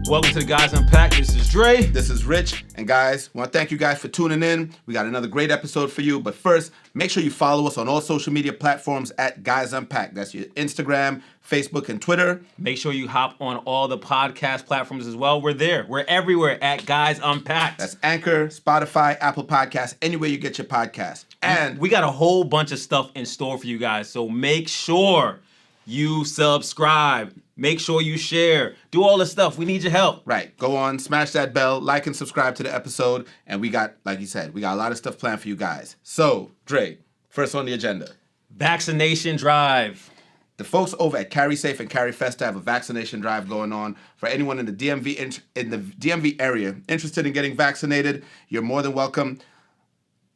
Welcome to the Guys Unpacked. This is Dre. This is Rich. And guys, I want to thank you guys for tuning in. We got another great episode for you. But first, make sure you follow us on all social media platforms at Guys Unpacked. That's your Instagram, Facebook, and Twitter. Make sure you hop on all the podcast platforms as well. We're there. We're everywhere at Guys Unpacked. That's Anchor, Spotify, Apple Podcasts, anywhere you get your podcast. And we got a whole bunch of stuff in store for you guys. So make sure you subscribe. Make sure you share. Do all this stuff. We need your help. Right. Go on, smash that bell, like and subscribe to the episode. And we got, like you said, we got a lot of stuff planned for you guys. So, Dre, first on the agenda. Vaccination drive. The folks over at Carry Safe and Carry Festa have a vaccination drive going on for anyone in the DMV area interested in getting vaccinated. You're more than welcome.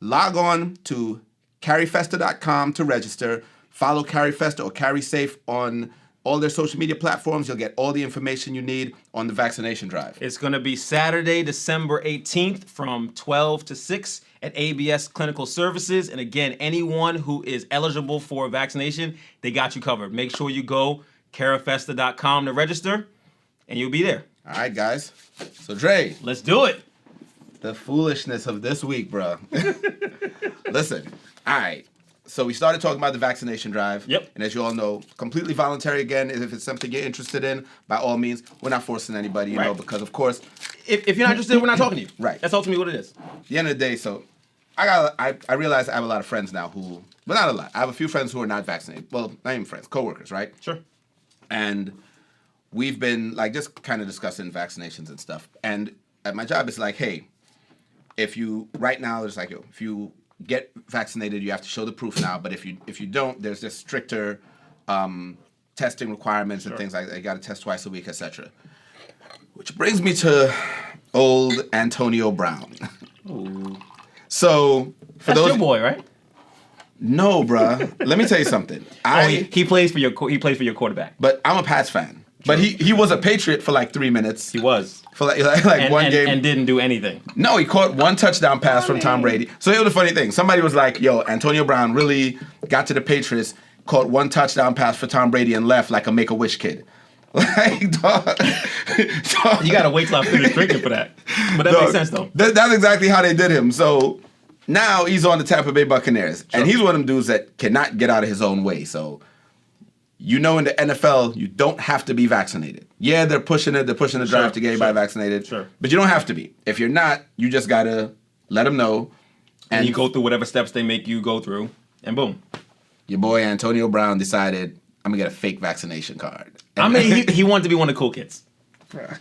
Log on to carryfesta.com to register. Follow Carry Festa or Carry Safe on all their social media platforms. You'll get all the information you need on the vaccination drive. It's going to be Saturday, December 18th from 12 to 6 at ABS Clinical Services. And again, anyone who is eligible for vaccination, they got you covered. Make sure you go carifesta.com to register, and you'll be there. All right, guys. So, Dre. Let's do it. The foolishness of this week, bro. Listen, all right. So we started talking about the vaccination drive. Yep. And as you all know, completely voluntary again. If it's something you're interested in, by all means, we're not forcing anybody, you know, because of course. If you're not interested, we're not talking to you. Right. That's ultimately what it is. At the end of the day, so I realize I have a lot of friends now who, but not a lot. I have a few friends who are not vaccinated. Well, not even friends, coworkers, right? Sure. And we've been like just kind of discussing vaccinations and stuff. And at my job, it's like, hey, if you get vaccinated, you have to show the proof now. But if you don't, there's just stricter testing requirements and things like that. You got to test twice a week, etc. Which brings me to old Antonio Brown. Ooh. So That's your boy, right? No, bruh. Let me tell you something. He plays for your quarterback. But I'm a Pats fan. But he was a Patriot for like 3 minutes. He was. For like one game. And didn't do anything. No, he caught one touchdown pass from Tom Brady. So it was a funny thing. Somebody was like, yo, Antonio Brown really got to the Patriots, caught one touchdown pass for Tom Brady and left like a Make-A-Wish kid. Like, dog. You got to wait till I finish drinking for that. But that makes sense, though. That's exactly how they did him. So now he's on the Tampa Bay Buccaneers. Sure. And he's one of them dudes that cannot get out of his own way. So you know, in the NFL, you don't have to be vaccinated. Yeah, they're pushing the drive to get everybody vaccinated. Sure. But you don't have to be. If you're not, you just got to let them know. And you go through whatever steps they make you go through, and boom. Your boy Antonio Brown decided, I'm going to get a fake vaccination card. I mean, he wanted to be one of the cool kids.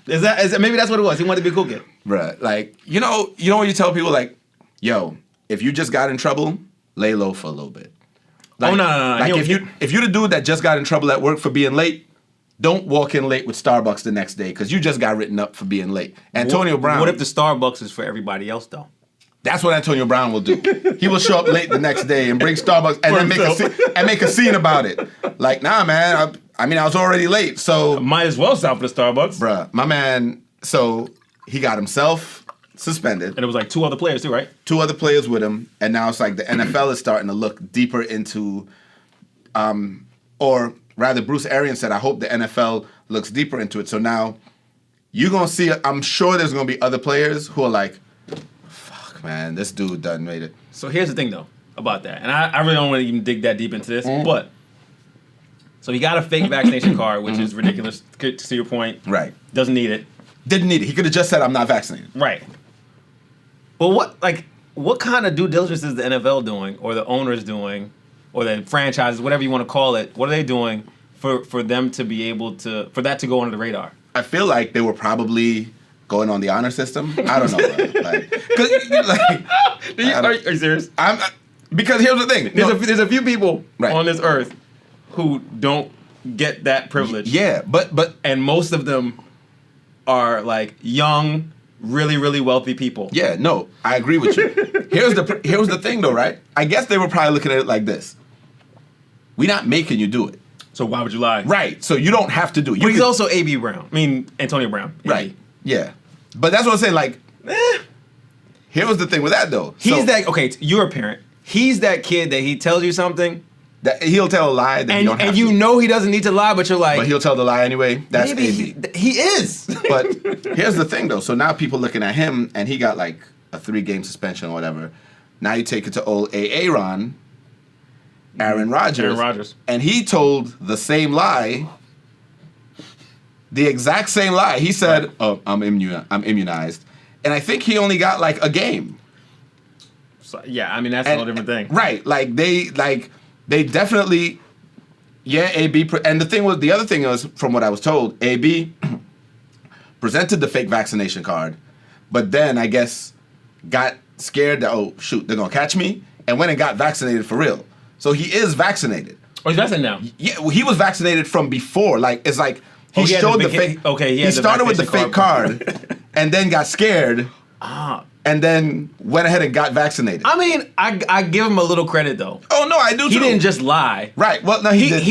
Is that maybe that's what it was? He wanted to be a cool kid. Bruh, like, you know when you tell people, like, yo, if you just got in trouble, lay low for a little bit. Like, no. Like if you're the dude that just got in trouble at work for being late, don't walk in late with Starbucks the next day because you just got written up for being late. Antonio Brown. What if the Starbucks is for everybody else though? That's what Antonio Brown will do. He will show up late the next day and bring Starbucks and then make a scene about it. Like, nah, man. I was already late, so might as well stop for the Starbucks. Bruh, my man. So he got himself suspended. And it was like 2 other players too, right? 2 other players with him. And now it's like the NFL is starting to look deeper into, or rather Bruce Arians said, I hope the NFL looks deeper into it. So now you're going to see, I'm sure there's going to be other players who are like, fuck, man, this dude done made it. So here's the thing, though, about that. And I really don't want to even dig that deep into this, but so he got a fake vaccination card, which is ridiculous, to your point. Right. Doesn't need it. Didn't need it. He could have just said, I'm not vaccinated. Right. But what kind of due diligence is the NFL doing, or the owners doing, or the franchises, whatever you want to call it? What are they doing for them to be able to, for that to go under the radar? I feel like they were probably going on the honor system. I don't know. Are you serious? Because here's the thing. There's a few people on this earth who don't get that privilege. Yeah, but and most of them are like young, really, really wealthy people. Yeah, no, I agree with you. Here's the thing though, right? I guess they were probably looking at it like this. We're not making you do it. So why would you lie? Right. So you don't have to do it. But he's also A.B. Brown. I mean, Antonio Brown. AB. Right. Yeah. But that's what I'm saying. Like, here was the thing with that though. He's that, okay, you're a parent. He's that kid that he tells you something That he'll tell a lie that you don't have and you to. know he doesn't need to lie, but you're like, But he'll tell the lie anyway. That's maybe AB. he is. But here's the thing, though. So now people looking at him, and he got like a 3-game suspension or whatever. Now you take it to old Aaron Rodgers. And he told the same lie, the exact same lie. He said, "Oh, I'm immunized," and I think he only got like a game. So, yeah, I mean that's a whole different thing. Right? They definitely. Yeah, AB. And the other thing was, from what I was told, AB presented the fake vaccination card, but then I guess got scared that, oh, shoot, they're going to catch me, and went and got vaccinated for real. So he is vaccinated. Oh, he's vaccinated now? Yeah, well, he was vaccinated from before. Like, it's like he showed the fake. Okay, he started with the fake card and then got scared. And then went ahead and got vaccinated. I mean, I give him a little credit though. Oh no, I do too. He didn't just lie. Right. Well, no, he did.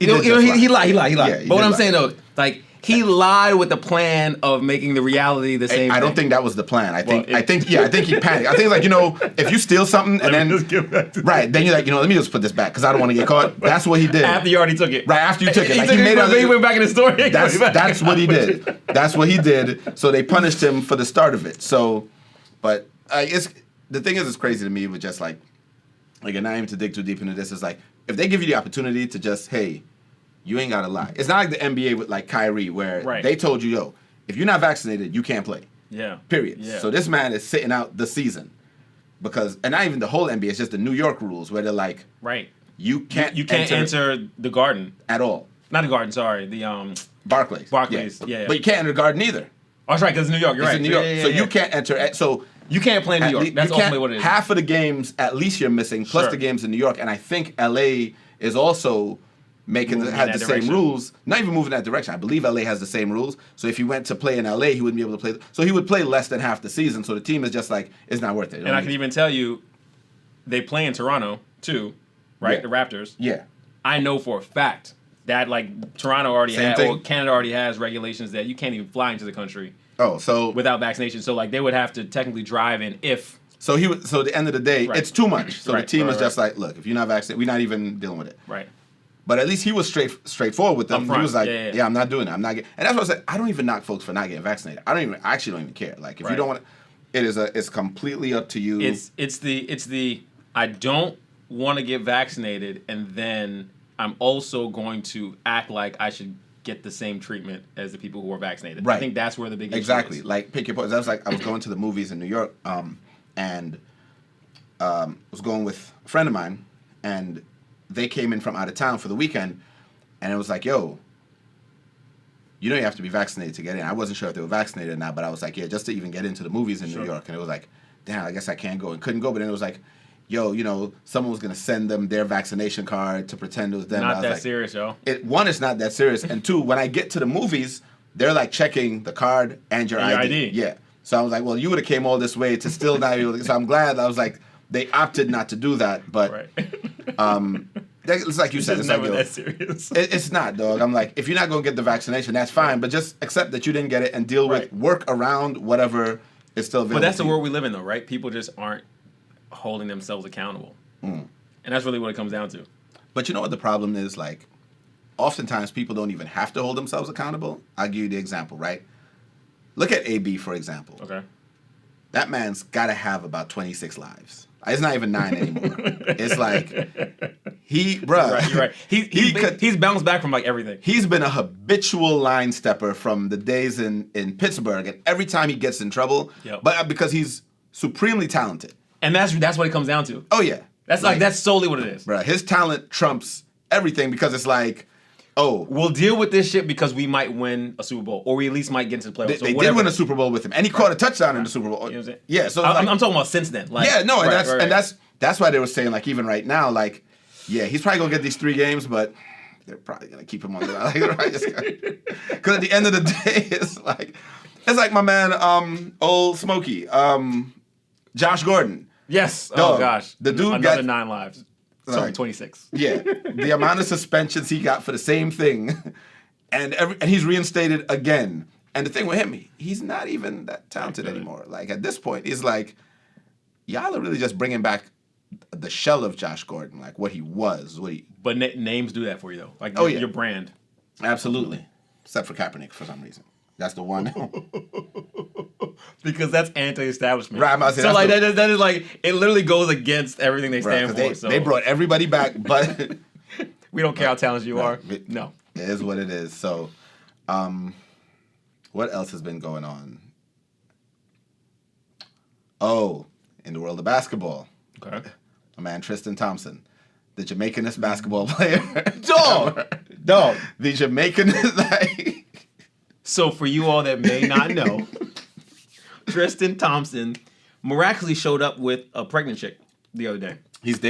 He lied. Yeah, but what I'm saying though, like he lied with the plan of making the reality the same. I don't think that was the plan. I think he panicked. I think it's like, if you steal something and then just give back to right, then you're like, let me just put this back because I don't want to get caught. That's what he did. After you already took it. Right after you took it. Like, he went back in the store. That's what he did. That's what he did. So they punished him for the start of it. So, but it's the thing is, it's crazy to me with just like, and not even to dig too deep into this, is like, if they give you the opportunity to just, hey, you ain't gotta lie. It's not like the NBA with like Kyrie where they told you, yo, if you're not vaccinated, you can't play. Yeah. Period. Yeah. So this man is sitting out the season because, and not even the whole NBA, it's just the New York rules where they're like, right, you can't enter the Garden at all. Not the Garden, sorry, the Barclays. Yeah. But you can't enter the Garden either. Oh, that's right, because it's New York. You're right. In New York. So you can't enter. So you can't play in New York. That's ultimately what it is. Half of the games, at least you're missing, plus the games in New York. And I think LA is also had the same rules. Not even moving that direction. I believe LA has the same rules. So if he went to play in LA, he wouldn't be able to play. So he would play less than half the season. So the team is just like, it's not worth it. And I can even tell you, they play in Toronto too, right? Yeah. The Raptors. Yeah. I know for a fact that like Toronto already has, or Canada already has regulations that you can't even fly into the country. Oh, so without vaccination. So like they would have to technically drive in if. So at the end of the day, it's too much. So the team is just like, look, if you're not vaccinated, we're not even dealing with it. Right. But at least he was straightforward with them. He was like, yeah, I'm not doing it. I'm not getting. And that's what I said. I don't even knock folks for not getting vaccinated. I actually don't even care. Like if you don't want to, it's completely up to you. It's the I don't want to get vaccinated, and then I'm also going to act like I should get the same treatment as the people who are vaccinated. Right. I think that's where the big issue is. Like pick your points. I was going to the movies in New York, and was going with a friend of mine, and they came in from out of town for the weekend, and it was like, yo, you have to be vaccinated to get in. I wasn't sure if they were vaccinated or not, but I was like, yeah, just to even get into the movies in New York. And it was like, damn, I guess I can't go, and couldn't go. But then it was like, yo, someone was going to send them their vaccination card to pretend it was them. Not that serious, yo. One, it's not that serious. And two, when I get to the movies, they're like checking the card and your ID. Yeah. So I was like, well, you would have came all this way to still not be able to. So I'm glad. I was like, they opted not to do that. But it's like you said. It's never like, that serious. It's not, dog. I'm like, if you're not going to get the vaccination, that's fine. But just accept that you didn't get it and deal with work around whatever is still available. But that's the world we live in, though, right? People just aren't holding themselves accountable. And that's really what it comes down to. But you know what the problem is? Like, oftentimes people don't even have to hold themselves accountable. I'll give you the example, right? Look at AB, for example. Okay. That man's got to have about 26 lives. It's not even 9 anymore. It's like, bruh. You're right. He's bounced back from like everything. He's been a habitual line stepper from the days in Pittsburgh. And every time he gets in trouble, but because he's supremely talented. And that's what it comes down to. Oh, yeah. That's solely what it is. Bruh, his talent trumps everything because it's like, we'll deal with this shit because we might win a Super Bowl, or we at least might get into the playoffs. They did win a Super Bowl with him, and he caught a touchdown in the Super Bowl. You know what I'm saying? Yeah, so I'm talking about since then. Like, that's why they were saying like even right now, like, yeah, he's probably gonna get these 3 games, but they're probably gonna keep him on the line. Because at the end of the day, it's like my man, old Smokey, Josh Gordon. Yes. Dog, oh gosh, the dude another got 9 lives. So 26. Yeah, the amount of suspensions he got for the same thing, and he's reinstated again. And the thing with him, he's not even that talented anymore. Like at this point, he's like, y'all are really just bringing back the shell of Josh Gordon, like what he was, But names do that for you though, like your brand. Absolutely, except for Kaepernick for some reason. That's the one. Because that's anti-establishment. Right, I'm about to say, so like that is like it literally goes against everything they stand for. They brought everybody back, but we don't care how talented you are. No, it is what it is. So, what else has been going on? Oh, in the world of basketball, okay, my man Tristan Thompson, the Jamaicanist basketball player, dog, the Jamaicanist like. So for you all that may not know, Tristan Thompson miraculously showed up with a pregnant chick the other day. He's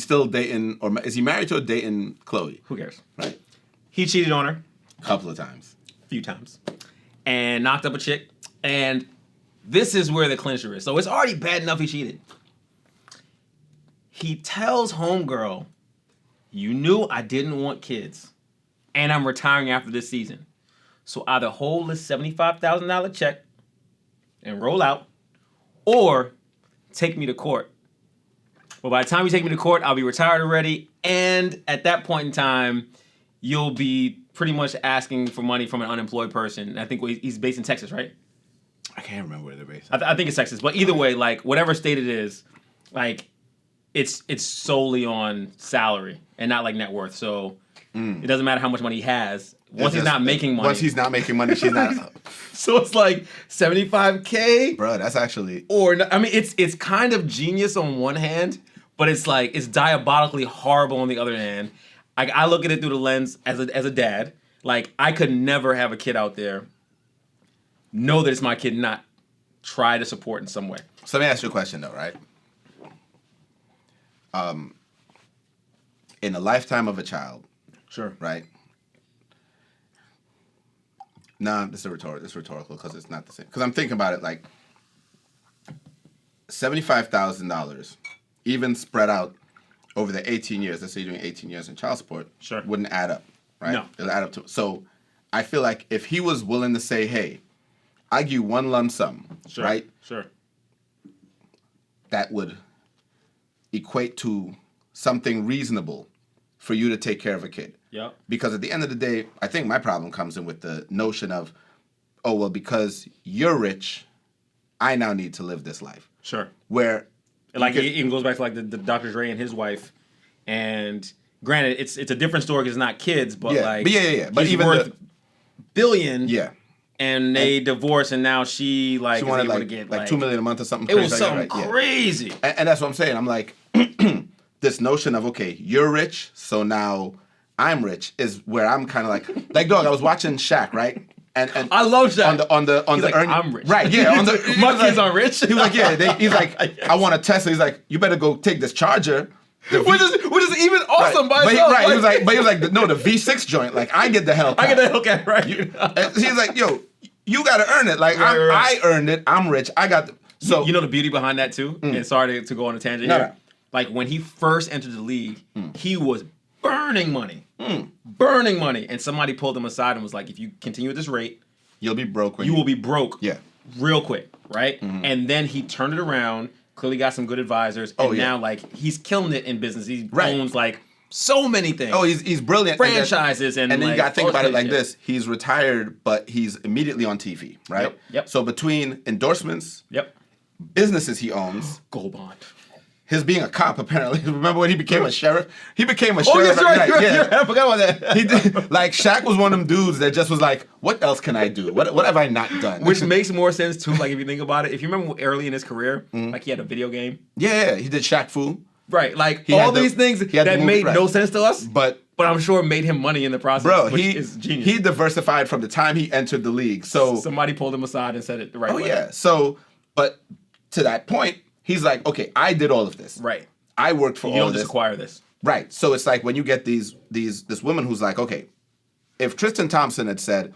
still dating, or is he married to a dating Chloe? Who cares? Right. He cheated on her. A couple of times. A few times. And knocked up a chick. And this is where the clincher is. So it's already bad enough he cheated. He tells homegirl, you knew I didn't want kids. And I'm retiring after this season. So either hold this $75,000 check and roll out, or take me to court. Well, by the time you take me to court, I'll be retired already, and at that point in time, you'll be pretty much asking for money from an unemployed person. I think he's based in Texas, right? I can't remember where they're based. I think it's Texas, but either way, like whatever state it is, like it's solely on salary and not like net worth. So it doesn't matter how much money he has. Once he's not making money. Once he's not making money, she's not. So it's like $75K. Bro, that's actually. Or I mean, it's kind of genius on one hand, but it's like it's diabolically horrible on the other hand. I look at it through the lens as a dad. Like I could never have a kid out there know that it's my kid, not try to support in some way. So let me ask you a question though, right? In the lifetime of a child. Sure. Right. Nah, this is rhetorical because it's not the same. Because I'm thinking about it like $75,000, even spread out over the 18 years. Let's say you're doing 18 years in child support. Sure. Wouldn't add up, right? No. It'll add up to. So I feel like if he was willing to say, "Hey, I give you one lump sum," Sure. right? Sure. That would equate to something reasonable for you to take care of a kid. Yeah. Because at the end of the day, I think my problem comes in with the notion of, oh, well, because you're rich, I now need to live this life. Sure. Where, like, it even goes back to like the Dr. Dre and his wife. And granted, it's a different story because it's not kids, but like, but he's even worth billion. Yeah. And they divorced, and now she wanted able like, to get like $2 million a month or something. It crazy was like something that, right? crazy. Yeah. And that's what I'm saying. I'm like, this notion of, okay, you're rich, so now I'm rich is where I'm kind of like dog. I was watching Shaq, right? And I love Shaq. on the like, earning, I'm rich, right? Yeah, on the my kids aren't rich. He was like, yeah. He's like, I want a Tesla. He's like, you better go take this Charger. Which is even awesome by itself. Right. He was like, no, the V6 joint. Like, I get the Hellcat. I get the Hellcat, right? He's like, yo, you got to earn it. Like, right. I earned it. I'm rich. I got the. So you know the beauty behind that too. And sorry to go on a tangent here. Like when he first entered the league, he was burning money, and somebody pulled him aside and was like, if you continue at this rate, you'll be broke. You will be broke. Yeah. Real quick, right? And then he turned it around. Clearly got some good advisors, and now like he's killing it in business. He owns like so many things. Oh, he's brilliant. Franchises and then like, you got to think about it like this: he's retired, but he's immediately on TV, right? Yep. So between endorsements, businesses he owns, Gold Bond. His being a cop, apparently. Remember when he became a sheriff? He became a Oh, sheriff. that's right. Yeah. I forgot about that. He did. Like, Shaq was one of them dudes that just was like, what else can I do? What have I not done? Which makes more sense, too, like, if you think about it. If you remember early in his career, like, he had a video game. Yeah. He did Shaq Fu. Right. Like, all these things that made no sense to us, but I'm sure made him money in the process, which is genius. He diversified from the time he entered the league. So somebody pulled him aside and said it the right way. Oh, yeah. So, but to that point, he's like, okay, I did all of this. Right. I worked for all of this. You don't just acquire this. Right. So it's like when you get this woman who's like, okay, if Tristan Thompson had said,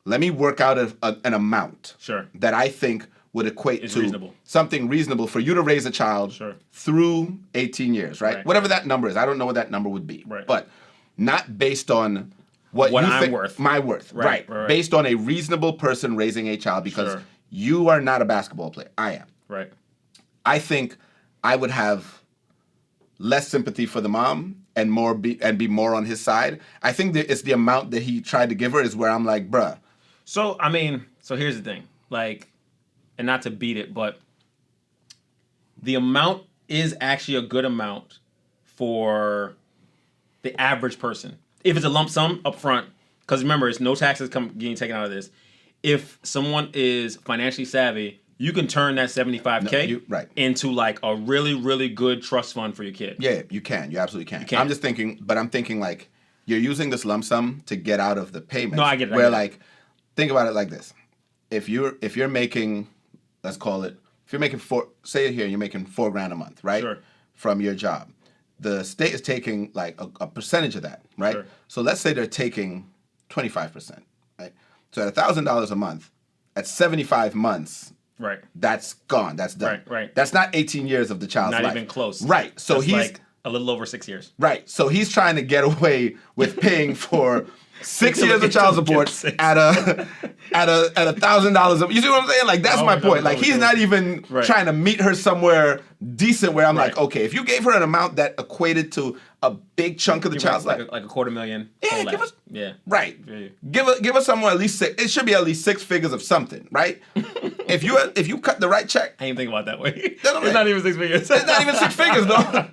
let me work out an amount that I think would equate to something reasonable for you to raise a child through 18 years, right? Whatever that number is. I don't know what that number would be. Right. But not based on what you I'm think, worth. my worth. Right. Based on a reasonable person raising a child because you are not a basketball player. I am. Right. I think I would have less sympathy for the mom and be more on his side. I think that it's the amount that he tried to give her is where I'm like, bruh. So, I mean, so here's the thing. Like, and not to beat it, but the amount is actually a good amount for the average person. If it's a lump sum up front, because remember, it's no taxes getting taken out of this. If someone is financially savvy, you can turn that $75K into like a really, really good trust fund for your kid. Yeah, you can. You absolutely can. You can. I'm just thinking, but I'm thinking like you're using this lump sum to get out of the payments. No, I get it. Where like, think about it like this: if you're making, let's call it, if you're making say it here, you're making $4,000 a month, right? Sure. From your job, the state is taking like a percentage of that, right? Sure. So let's say they're taking 25%, right? So at $1,000 a month, at 75 months. Right. That's gone. That's done. Right. That's not 18 years of the child's life. Not even close. Right. So that's he's like a little over 6 years. Right. So he's trying to get away with paying for 6 years of child support at $1,000. You see what I'm saying? Like that's my point. Like he's not even trying to meet her somewhere decent where I'm like, okay, if you gave her an amount that equated to a big chunk of the child's life, like $250,000. Yeah, give us. Yeah. Right. Yeah. Give us somewhere at least it should be at least 6 figures of something, right? if you cut the right check. I ain't think about it that way. It's not even 6 figures. It's not even 6 figures, though.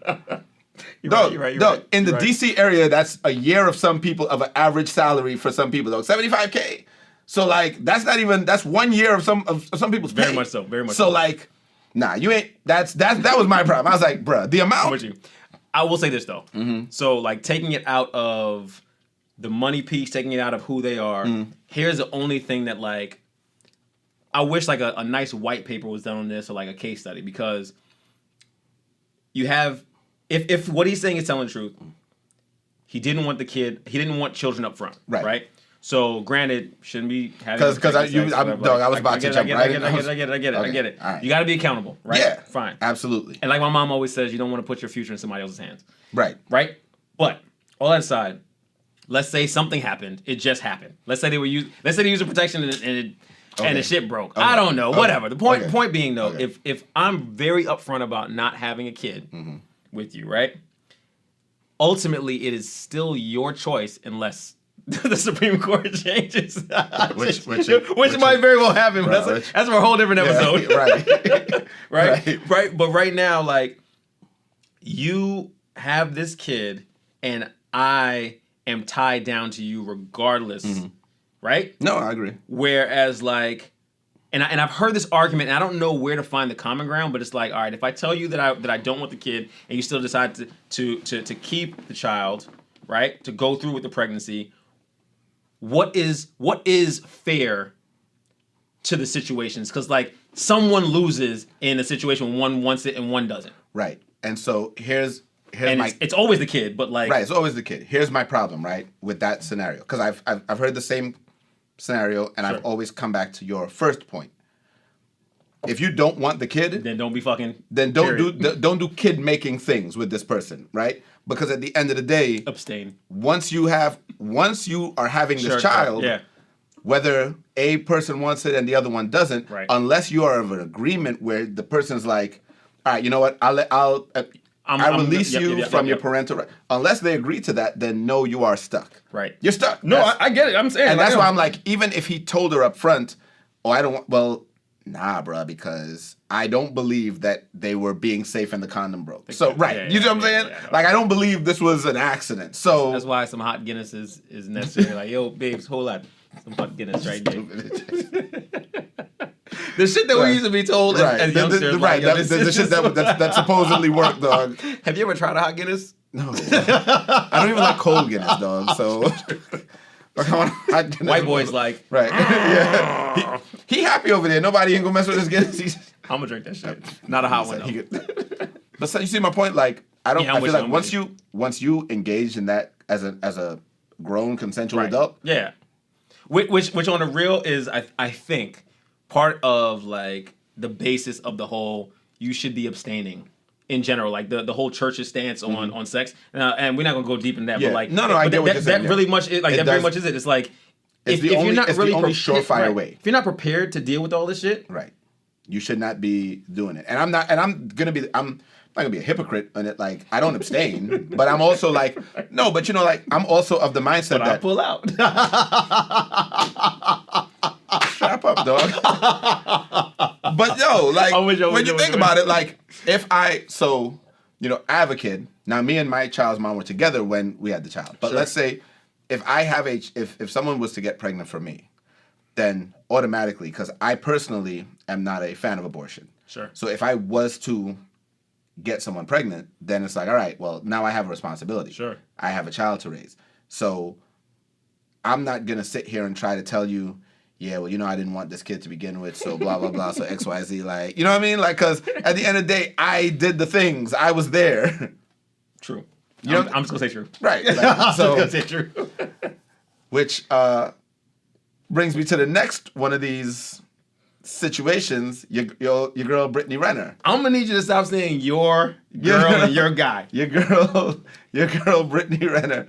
You're right. In the DC area, that's a year of some people of an average salary for some people, though. $75K. So like that's 1 year of some people's pay. Very much so. So like, nah, you ain't. That was my problem. I was like, bruh, the amount. I'm with you. I will say this though. Mm-hmm. So like taking it out of the money piece, taking it out of who they are. Here's the only thing that like I wish like a nice white paper was done on this or like a case study because you have if what he's saying is telling the truth, he didn't want children up front, right? So granted, shouldn't be having because I was about to jump right in. I get it. Right. You got to be accountable, right? Yeah, fine, absolutely. And like my mom always says, you don't want to put your future in somebody else's hands, right? But all that aside, let's say something happened. It just happened. Let's say they using protection and the shit broke. Okay. I don't know. Whatever. The point being though, if I'm very upfront about not having a kid with you, right? Ultimately, it is still your choice unless the Supreme Court changes, which might very well happen. But that's for a whole different episode. Yeah, right. But right now, like you have this kid, and I am tied down to you regardless. Right? No, I agree. Whereas, like, and I've heard this argument, and I don't know where to find the common ground, but it's like, all right, if I tell you that I don't want the kid, and you still decide to keep the child, right, to go through with the pregnancy. What is fair to the situations? Because like someone loses in a situation when one wants it and one doesn't. Right. And so here's it's always the kid, but like right, it's always the kid. Here's my problem, right, with that scenario, because I've heard the same scenario, and I've always come back to your first point. If you don't want the kid, then don't be fucking. Then don't do kid making things with this person, right? Because at the end of the day, abstain. Once you are having this child, whether a person wants it and the other one doesn't, unless you are of an agreement where the person's like, all right, you know what, I'll release you from your parental right. Unless they agree to that, then no, you are stuck. Right. You're stuck. No, I get it. I'm saying, and that's why I'm like, even if he told her up front, I don't want. Well. Nah, bro, because I don't believe that they were being safe and the condom broke. So, you know what I'm saying? No. Like, I don't believe this was an accident. So that's why some hot Guinness is necessary. Like, yo, babes, hold on. Some hot Guinness right there. The shit that we used to be told as youngsters. The shit that supposedly worked, dog. Have you ever tried a hot Guinness? No. I don't even like cold Guinness, dog. So... White boy's like, right. Yeah. He happy over there. Nobody ain't gonna mess with his Guinness. I'm gonna drink that shit. Not a hot one. But so you see my point? Like I feel like once you engage in that as a grown consensual adult. Yeah. Which on the real is I think part of like the basis of the whole you should be abstaining. In general, like the whole church's stance on sex, and we're not gonna go deep in that, but like I get what you're saying. That really much is like that very much is it. It's like if you're not really the only surefire way. If you're not prepared to deal with all this shit, right, you should not be doing it. And I'm not gonna be a hypocrite in it. Like, I don't abstain, but I'm also like, no, but like, I'm also of the mindset But that I pull out. strap up, dog. But like, when you think about it, like, I have a kid. Now, me and my child's mom were together when we had the child. But let's say if I have if someone was to get pregnant for me, then automatically, because I personally am not a fan of abortion. Sure. So if I was to get someone pregnant, then it's like, all right, well, now I have a responsibility. Sure. I have a child to raise. So I'm not going to sit here and try to tell you, yeah, well, I didn't want this kid to begin with, so blah, blah, blah, so X, Y, Z, like, you know what I mean? Like, because at the end of the day, I did the things. I was there. True. I'm just going to say true. Right. Like, I'm just going to say true. Which brings me to the next one of these situations, your girl, Brittany Renner. I'm going to need you to stop saying your girl and your guy. Your girl, Brittany Renner.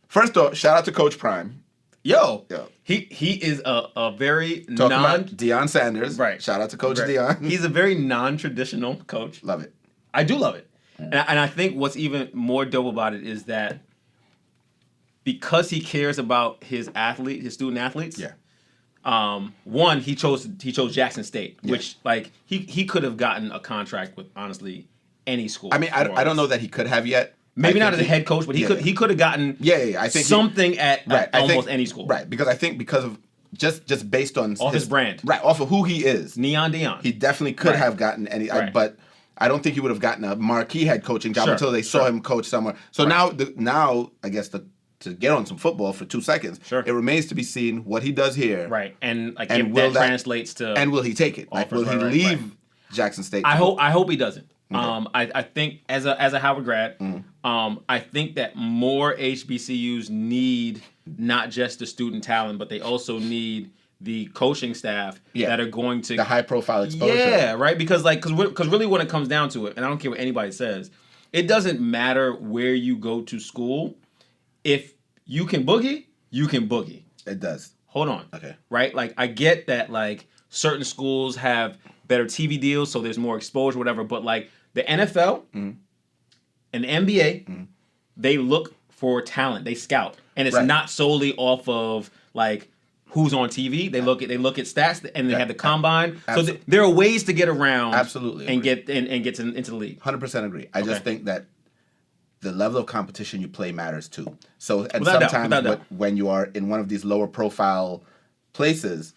First off, shout out to Coach Prime. Yo. He is a very about Deion Sanders. Right. Shout out to Coach Deion. He's a very non-traditional coach. Love it. I do love it. And I think what's even more dope about it is that because he cares about his student athletes. Yeah. One, he chose Jackson State, which like he could have gotten a contract with honestly any school. I mean, I don't know that he could have yet. Maybe not as a head coach, but he could have gotten I think something at almost any school. Right, because I think because of just based on his brand. Right, off of who he is. Neon Deion. He definitely could have gotten any but I don't think he would have gotten a marquee head coaching job until they saw him coach somewhere. So now I guess to get on some football for 2 seconds, it remains to be seen what he does here. Right. And like if that translates to and will he take it? Like will he leave Jackson State? I hope he doesn't. Okay. I think as a Howard grad, I think that more HBCUs need not just the student talent, but they also need the coaching staff that are going to the high profile exposure. Yeah, right. Because really when it comes down to it, and I don't care what anybody says, it doesn't matter where you go to school. If you can boogie, you can boogie. It does. Hold on. Okay. Right? Like I get that like certain schools have better TV deals, so there's more exposure, whatever. But like the NFL and the NBA, they look for talent. They scout, and it's not solely off of like who's on TV. They look at stats, and they have the combine. So there are ways to get around, and get into the league. 100% agree. I just think that the level of competition you play matters too. So and Without sometimes doubt. when you are in one of these lower profile places,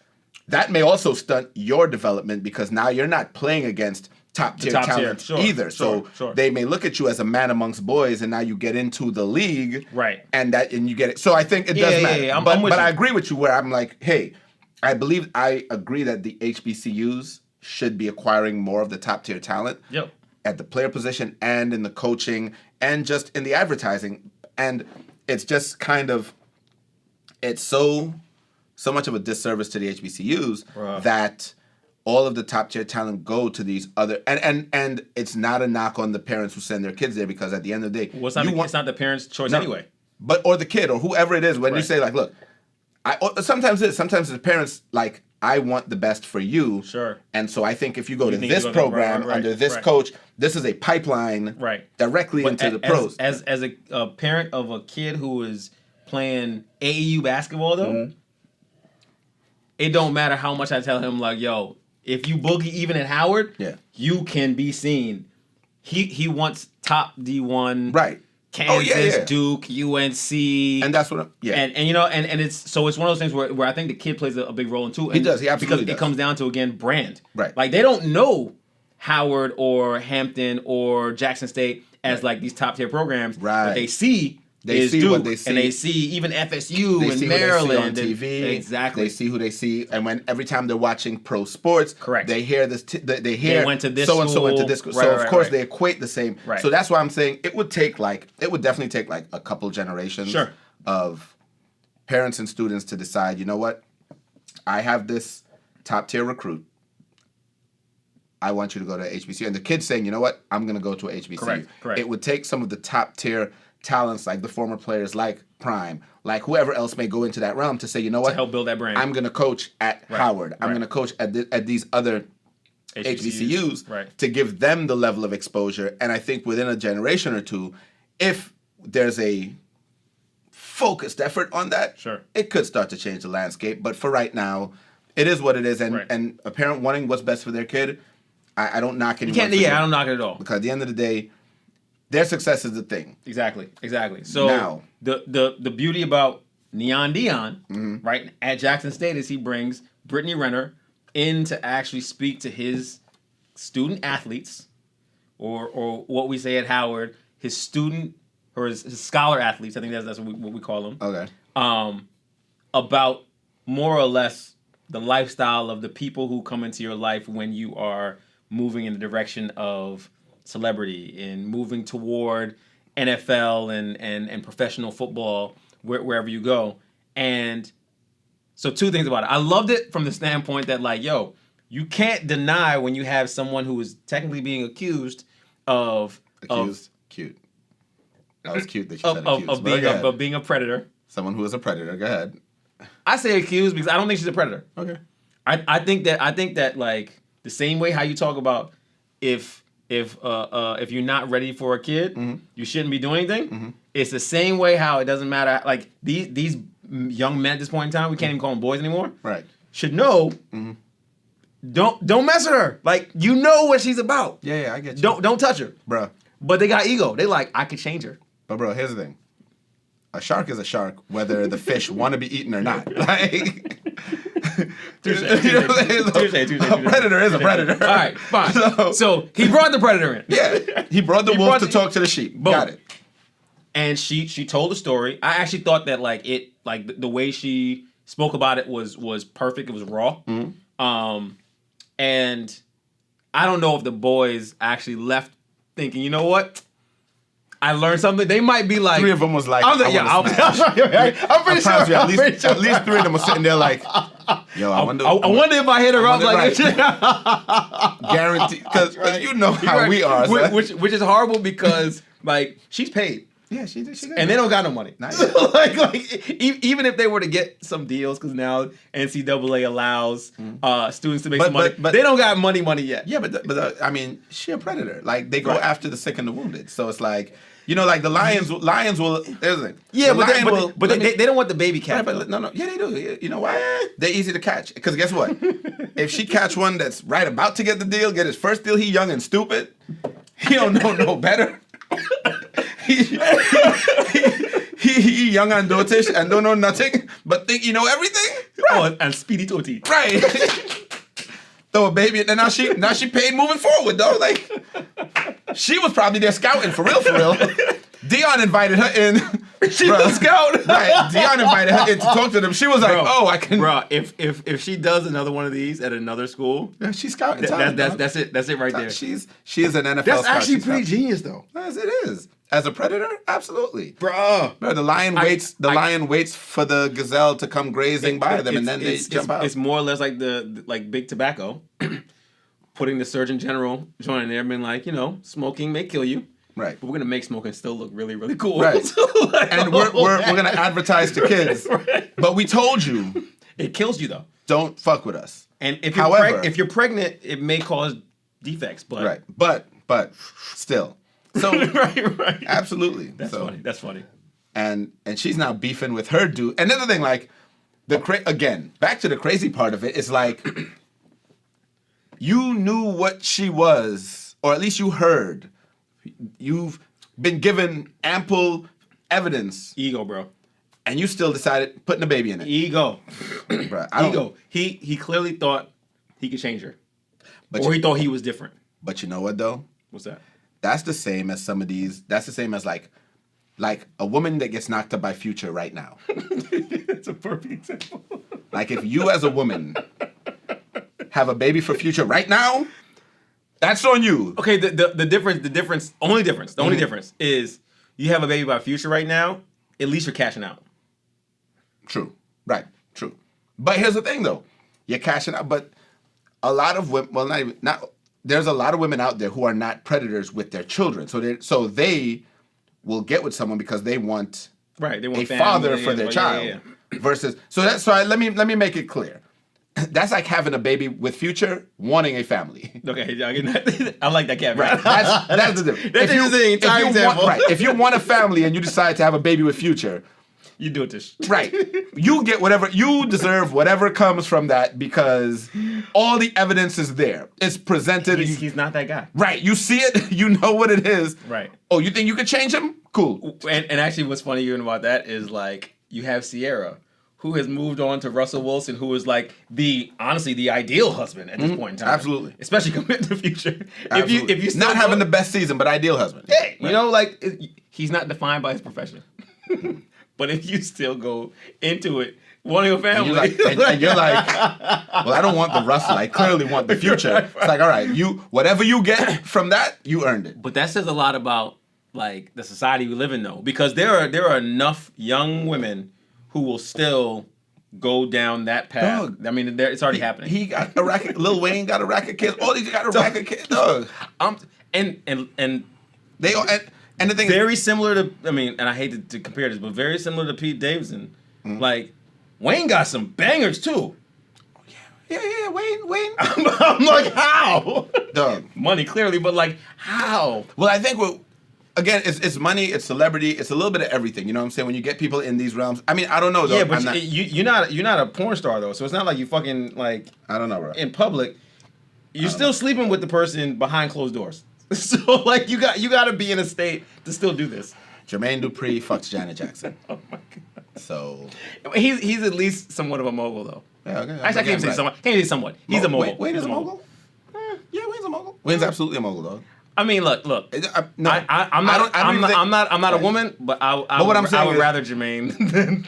that may also stunt your development because now you're not playing against top tier talent either. So they may look at you as a man amongst boys, and now you get into the league, right? And you get it. So I think it does matter. Yeah. But I agree with you where I'm like, hey, I agree that the HBCUs should be acquiring more of the top tier talent. Yep. At the player position and in the coaching and just in the advertising. And it's just kind of, it's so much of a disservice to the HBCUs that all of the top tier talent go to these other, and it's not a knock on the parents who send their kids there because at the end of the day, it's not the parents' choice anyway. Or the kid or whoever it is, when you say like, look, sometimes the parents like, I want the best for you. Sure. And so I think if you go to this program under this coach, this is a pipeline directly into the pros. As a parent of a kid who is playing AAU basketball, though, it don't matter how much I tell him, like, yo, if you boogie even at Howard, you can be seen. He wants top D1. Right. Kansas, Duke, UNC, and that's what. And it's one of those things where I think the kid plays a big role in too. He does. He absolutely because does. It comes down to again brand. Right. Like they don't know Howard or Hampton or Jackson State as like these top tier programs. Right. What they see is see Duke, what they see, and they see even FSU they and see Maryland they see on TV. Exactly. They see who they see, and every time they're watching pro sports, correct, they hear this. They hear went to this so and so went to this school. Right, so of course they equate the same. Right. So that's why I'm saying it would definitely take like a couple generations of parents and students to decide. You know what? I have this top tier recruit. I want you to go to HBCU, and the kid's saying, you know what? I'm going to go to a HBCU. Correct. It would take some of the top tier talents like the former players like Prime, like whoever else may go into that realm to say, you know what? To help build that brand. I'm going to coach at Howard. I'm going to coach at these other HBCUs Right. to give them the level of exposure. And I think within a generation or two, if there's a focused effort on that, Sure. it could start to change the landscape. But for right now, it is what it is. And Right. and a parent wanting what's best for their kid, I don't knock anyone. I don't knock it at all. Because at the end of the day, their success is the thing. Exactly. So Now. the beauty about Neon Dion, Mm-hmm. right, at Jackson State is he brings Brittany Renner in to actually speak to his student athletes, or what we say at Howard, his student or his scholar athletes. I think that's what we call them. Okay. About more or less the lifestyle of the people who come into your life when you are moving in the direction of celebrity and moving toward NFL and professional football wherever you go. And so two things about it. I loved it from the standpoint that, like, yo, you can't deny when you have someone who is technically being accused of Cute. That was cute that you said accused. of being a predator. Someone who is a predator. Go ahead. I say accused because I don't think she's a predator. Okay. I think that like the same way how you talk about if you're not ready for a kid, Mm-hmm. you shouldn't be doing anything. It's the same way how it doesn't matter. Like these young men at this point in time, we can't even call them boys anymore. Right. Should know. Mm-hmm. Don't mess with her. Like, you know what she's about. Yeah, I get you. Don't touch her. Bro. But they got ego. They like, I could change her. But bro, here's the thing. A shark is a shark, whether the fish want to be eaten or not. Like, Touche. A predator is a predator. All right, fine. So he brought the predator in. Yeah, he brought the wolf to talk to the sheep. Boom. Got it. And she told the story. I actually thought that the way she spoke about it was perfect. It was raw. Mm-hmm. And I don't know if the boys actually left thinking, you know what? I learned something. They might be like, 3 of them was like, I'm pretty sure. I'm pretty sure. At least 3 of them were sitting there like, yo, I wonder if I hit her up like this. Guaranteed, because you know how we are. So. Which is horrible because like she's paid. Yeah, she did. And they don't got no money. Not yet. Even if they were to get some deals, because now NCAA allows students to make some money, but they don't got money yet. Yeah, but I mean, she a predator. Like they go after the sick and the wounded. So it's like, you know, like the lions will. There's a thing. Yeah, The but lion they don't want the baby cat. Right, no, yeah, they do. You know why? They're easy to catch. Because guess what? If she catch one that's right about to get the deal, get his first deal, he young and stupid. He don't know no better. He young and dotish and don't know nothing, but think he know everything. Oh, and speedy toti. Right. Throw a baby, and now she paid moving forward though. Like she was probably there scouting for real. Dion invited her in. She was scouting. Right. Dion invited her in to talk to them. She was like, "Oh, I can." Bro, if she does another one of these at another school, Yeah, she's scouting. that's it. That's it right there. She is an NFL. That's scout. actually She's pretty scouting. genius though. Yes, it is. As a predator, absolutely. Bro, The lion waits. Lion waits for the gazelle to come grazing by them, and then they jump out. It's more or less like the Big Tobacco, putting the Surgeon General joint in there, being like, you know, smoking may kill you, Right. but we're gonna make smoking still look really, really cool. Right. And we're gonna advertise to kids, Right. but we told you, It kills you though. don't fuck with us. And if However- you're pregnant, it may cause defects, but Right. But still. So right. absolutely. That's funny. That's funny. And she's now beefing with her dude. And another thing, like again, back to the crazy part of it, is like you knew what she was, or at least you heard. You've been given ample evidence, Ego, bro. and you still decided putting a baby in it. Ego. Bruh, Ego. He clearly thought he could change her, But or he thought he was different. But you know what though? What's that? That's the same as some of these. That's the same as like a woman that gets knocked up by Future right now. That's a perfect example. Like if you as a woman have a baby for Future right now, that's on you. Okay, the only difference is you have a baby by Future right now. At least you're cashing out. True. Right. True. But here's the thing though, you're cashing out. But a lot of women, well, not. There's a lot of women out there who are not predators with their children. So they will get with someone because they want Right. They want a family, father for their child. Yeah. Versus let me make it clear. That's like having a baby with Future, wanting a family. Okay, I like that caveat. Right. That's the difference. That is the entire example. If you want a family and you decide to have a baby with Future, you do it this. Right. You get whatever, you deserve whatever comes from that because all the evidence is there. It's presented. He's not that guy. Right. You see it. You know what it is. Right. Oh, you think you could change him? Cool. And actually what's funny even about that is like you have Sierra, who has moved on to Russell Wilson, who is like honestly the ideal husband at this point in time. Absolutely. Especially compared to the Future. Absolutely. If you not having the best season, but ideal husband. Yeah, right. you know, like he's not defined by his profession. But if you still go into it, wanting a family, and you're like, well, I don't want the Russell. I clearly want the Future. Right. It's like, all right, whatever you get from that, you earned it. But that says a lot about like the society we live in, though, because there are enough young women who will still go down that path. Dog. I mean, it's already happening. He got a racket. Lil Wayne got a racket of kids. All these got a racket of kids. Dog. And They all. And the thing very similar to, I mean, and I hate to compare this, but very similar to Pete Davidson. Mm-hmm. Like, Wayne got some bangers too. Yeah, Wayne. I'm like, how? Dog. Money, clearly, but like, how? Well, I think again, it's money, it's celebrity, it's a little bit of everything. You know what I'm saying? When you get people in these realms, I mean, I don't know though. Yeah, but you're not a porn star though, so it's not like you fucking like. I don't know, bro. In public, you're still sleeping with the person behind closed doors. So like, you got to be in a state to still do this. Jermaine Dupri fucks Janet Jackson. Oh my god. So he's at least somewhat of a mogul though. Yeah, okay. Actually, I can't say somewhat. Can't say somewhat. He's a mogul. Wayne is a mogul. Yeah, Wayne's a mogul. Wayne's absolutely a mogul, dog. I mean, look. No, I'm not a woman, but I would rather Jermaine than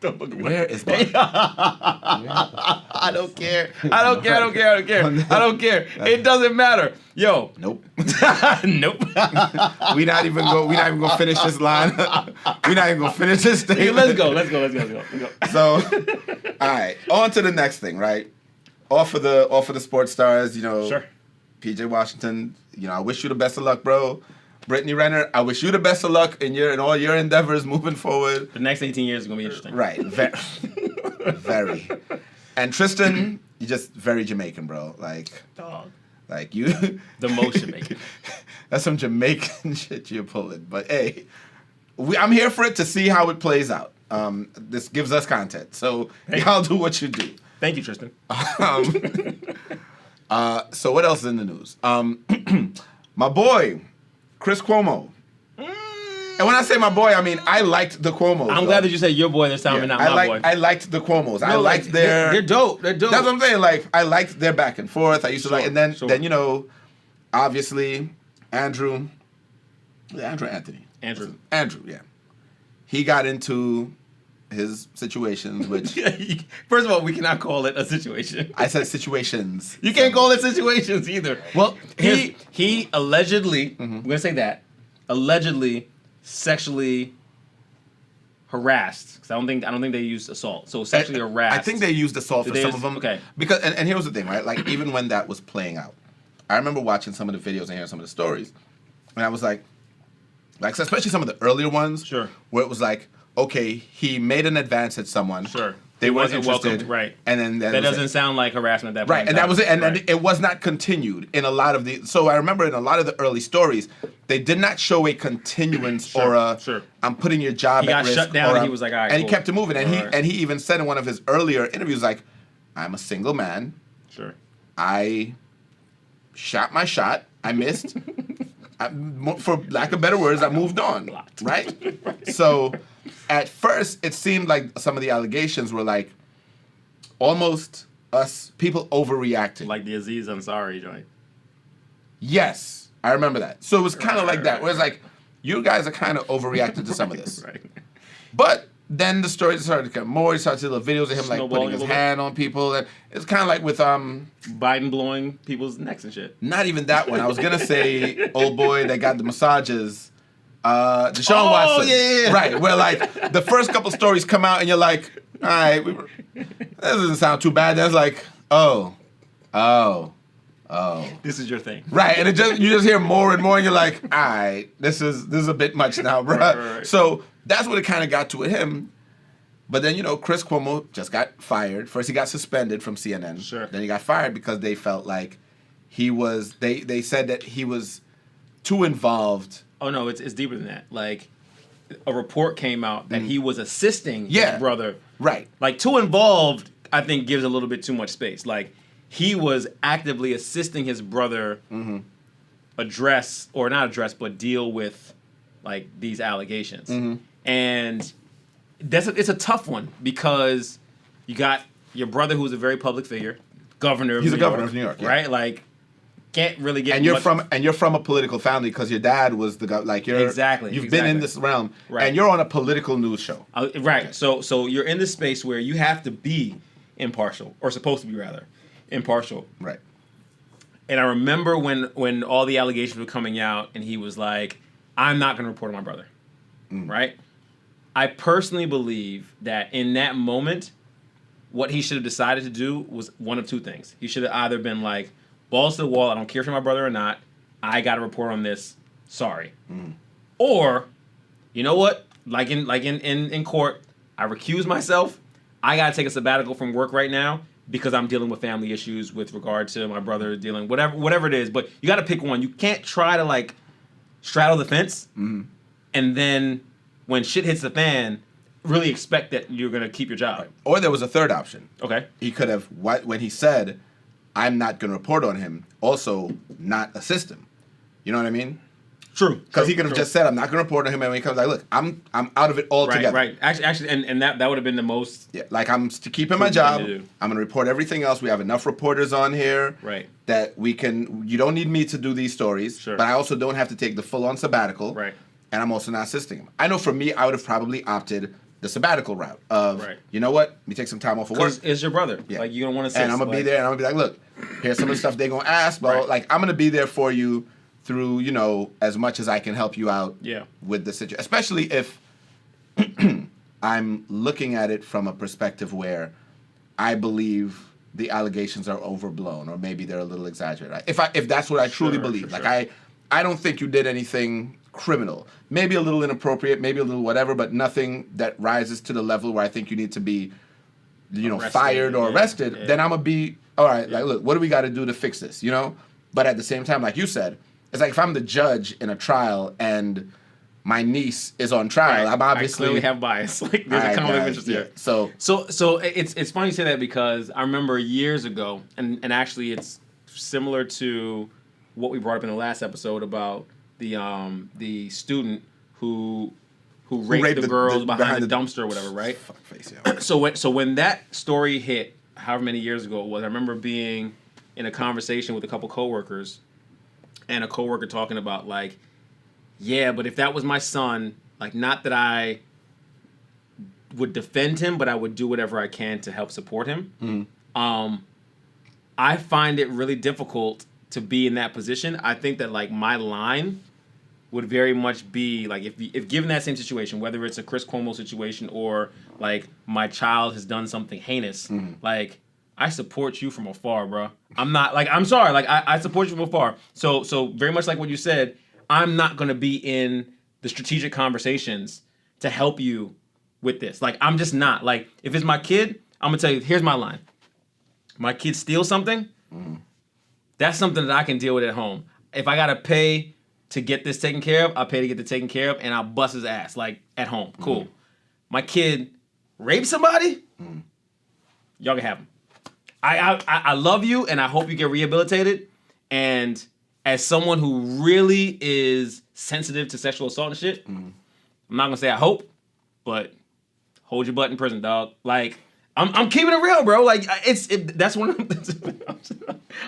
don't look at where is that? I don't care. I don't care. It doesn't matter. Yo. Nope. Nope. We not even gonna finish this line. We not even gonna finish this thing. Let's go. So, all right, on to the next thing, right? Off of the sports stars, you know. Sure. PJ Washington, you know, I wish you the best of luck, bro. Brittany Renner, I wish you the best of luck in all your endeavors moving forward. The next 18 years is gonna be interesting. Right. Very. And Tristan, you're just very Jamaican, bro. Like, dog. Like you. The most Jamaican. That's some Jamaican shit you're pulling. But hey, I'm here for it to see how it plays out. This gives us content. So y'all do what you do. Thank you, Tristan. So what else is in the news? My boy, Chris Cuomo. And when I say my boy, I mean I liked the Cuomos. I'm glad that you said your boy this time and not my boy. I liked the Cuomos. No, I liked their. They're dope. They're dope. That's what I'm saying. Like I liked their back and forth. I used to like, and then you know, obviously, Andrew, Anthony. Andrew, yeah. He got into his situations, which first of all, we cannot call it a situation. I said situations. You can't call it situations either. Well, he allegedly, we're gonna say that, allegedly sexually harassed. Because I don't think they used assault. So sexually harassed. I think they used assault for some of them. Okay. Because and here's the thing, right? Like even when that was playing out, I remember watching some of the videos and hearing some of the stories, and I was like especially some of the earlier ones, sure, where it was like, okay, he made an advance at someone, sure, they weren't interested, welcomed, right? And then that doesn't sound like harassment at that point, right? And that was it, and then it was not continued in a lot of the. So I remember in a lot of the early stories, they did not show a continuance or a. Sure. I'm putting your job at risk. He got shut down, and he was like, all right, and cool. He kept it moving, and he even said in one of his earlier interviews, like, I'm a single man. Sure. I shot my shot. I missed. For lack of better words, I moved on. Right? So, at first, it seemed like some of the allegations were like almost people overreacting. Like the Aziz Ansari joint. Yes, I remember that. So it was kind of like that, where it's like, you guys are kind of overreacting to some of this. Right. But then the stories started to come more. He started to see little videos of him like putting his hand on people. And it's kind of like with Biden blowing people's necks and shit. Not even that one. I was gonna say old boy that got the massages. Deshaun Watson. Yeah. Right. Where like the first couple stories come out and you're like, all right, that doesn't sound too bad. That's like, oh. This is your thing. Right. And you just hear more and more and you're like, all right, this is a bit much now, bro. Right. So that's what it kind of got to with him. But then, Chris Cuomo just got fired. First, he got suspended from CNN. Sure. Then he got fired because they felt like they said that he was too involved. Oh, no, it's deeper than that. Like, a report came out that he was assisting his brother. Right. Like, too involved, I think, gives a little bit too much space. Like, he was actively assisting his brother address, or not address, but deal with, like, these allegations. And it's a tough one because you got your brother who's a very public figure, governor of New York. He's a governor of New York, right? Like, can't really get and you're from a political family because your dad was the guy. Like you've been in this realm, and you're on a political news show, right? So you're in this space where you have to be impartial, or supposed to be rather impartial, right? And I remember when all the allegations were coming out, and he was like, "I'm not going to report on my brother," right? I personally believe that in that moment, what he should have decided to do was one of two things. He should have either been like, balls to the wall, I don't care if you're my brother or not, I got to report on this, sorry. Or, you know what, like in court, I recuse myself, I got to take a sabbatical from work right now because I'm dealing with family issues with regard to my brother dealing, whatever it is, but you got to pick one. You can't try to like straddle the fence and then when shit hits the fan, really expect that you're going to keep your job. Right. Or there was a third option. Okay. He could have, when he said, I'm not going to report on him, also not assist him. You know what I mean? True. Because he could have just said, I'm not going to report on him, and when he comes like, look, I'm out of it altogether. Right. Actually, and that would have been the most... Yeah, like I'm to keep my job. I'm going to report everything else. We have enough reporters on here. Right. That we can... You don't need me to do these stories. Sure. But I also don't have to take the full-on sabbatical. Right. And I'm also not assisting him. I know for me, I would have probably opted the sabbatical route of, you know what, let me take some time off of work. Because it's your brother. Yeah. Like, you don't want to say... And I'm going to be there, and I'm going to be like, look, here's some of the stuff they're going to ask, but like, I'm going to be there for you through, as much as I can help you out with the situation. Especially if I'm looking at it from a perspective where I believe the allegations are overblown, or maybe they're a little exaggerated. If that's what I truly believe. Like, I don't think you did anything criminal. Maybe a little inappropriate, maybe a little whatever, but nothing that rises to the level where I think you need to be, arrested, fired or arrested. Then I'm going to be, all right, like, look, what do we got to do to fix this, But at the same time, like you said, it's like if I'm the judge in a trial and my niece is on trial, I'm obviously... I clearly have bias. Like, there's a conflict of interest here. So it's funny you say that because I remember years ago, and actually it's similar to what we brought up in the last episode about the student who raped the girls behind the dumpster or whatever, right? Fuck face, yeah. So when that story hit, however many years ago it was, I remember being in a conversation with a couple coworkers, and a coworker talking about like, yeah, but if that was my son, like, not that I would defend him, but I would do whatever I can to help support him. I find it really difficult to be in that position. I think that like my line would very much be like if given that same situation, whether it's a Chris Cuomo situation or like my child has done something heinous, like I support you from afar, bro. I'm not like I'm sorry, like I support you from afar. So very much like what you said, I'm not gonna be in the strategic conversations to help you with this. Like I'm just not. Like if it's my kid, I'm gonna tell you, here's my line. My kid steals something, that's something that I can deal with at home. If I gotta pay to get this taken care of, I'll pay to get it taken care of, and I'll bust his ass, like, at home. Cool. My kid raped somebody, y'all can have him. I love you, and I hope you get rehabilitated, and as someone who really is sensitive to sexual assault and shit, I'm not gonna say I hope, but hold your butt in prison, dog. Like, I'm keeping it real, bro. Like, that's one of them.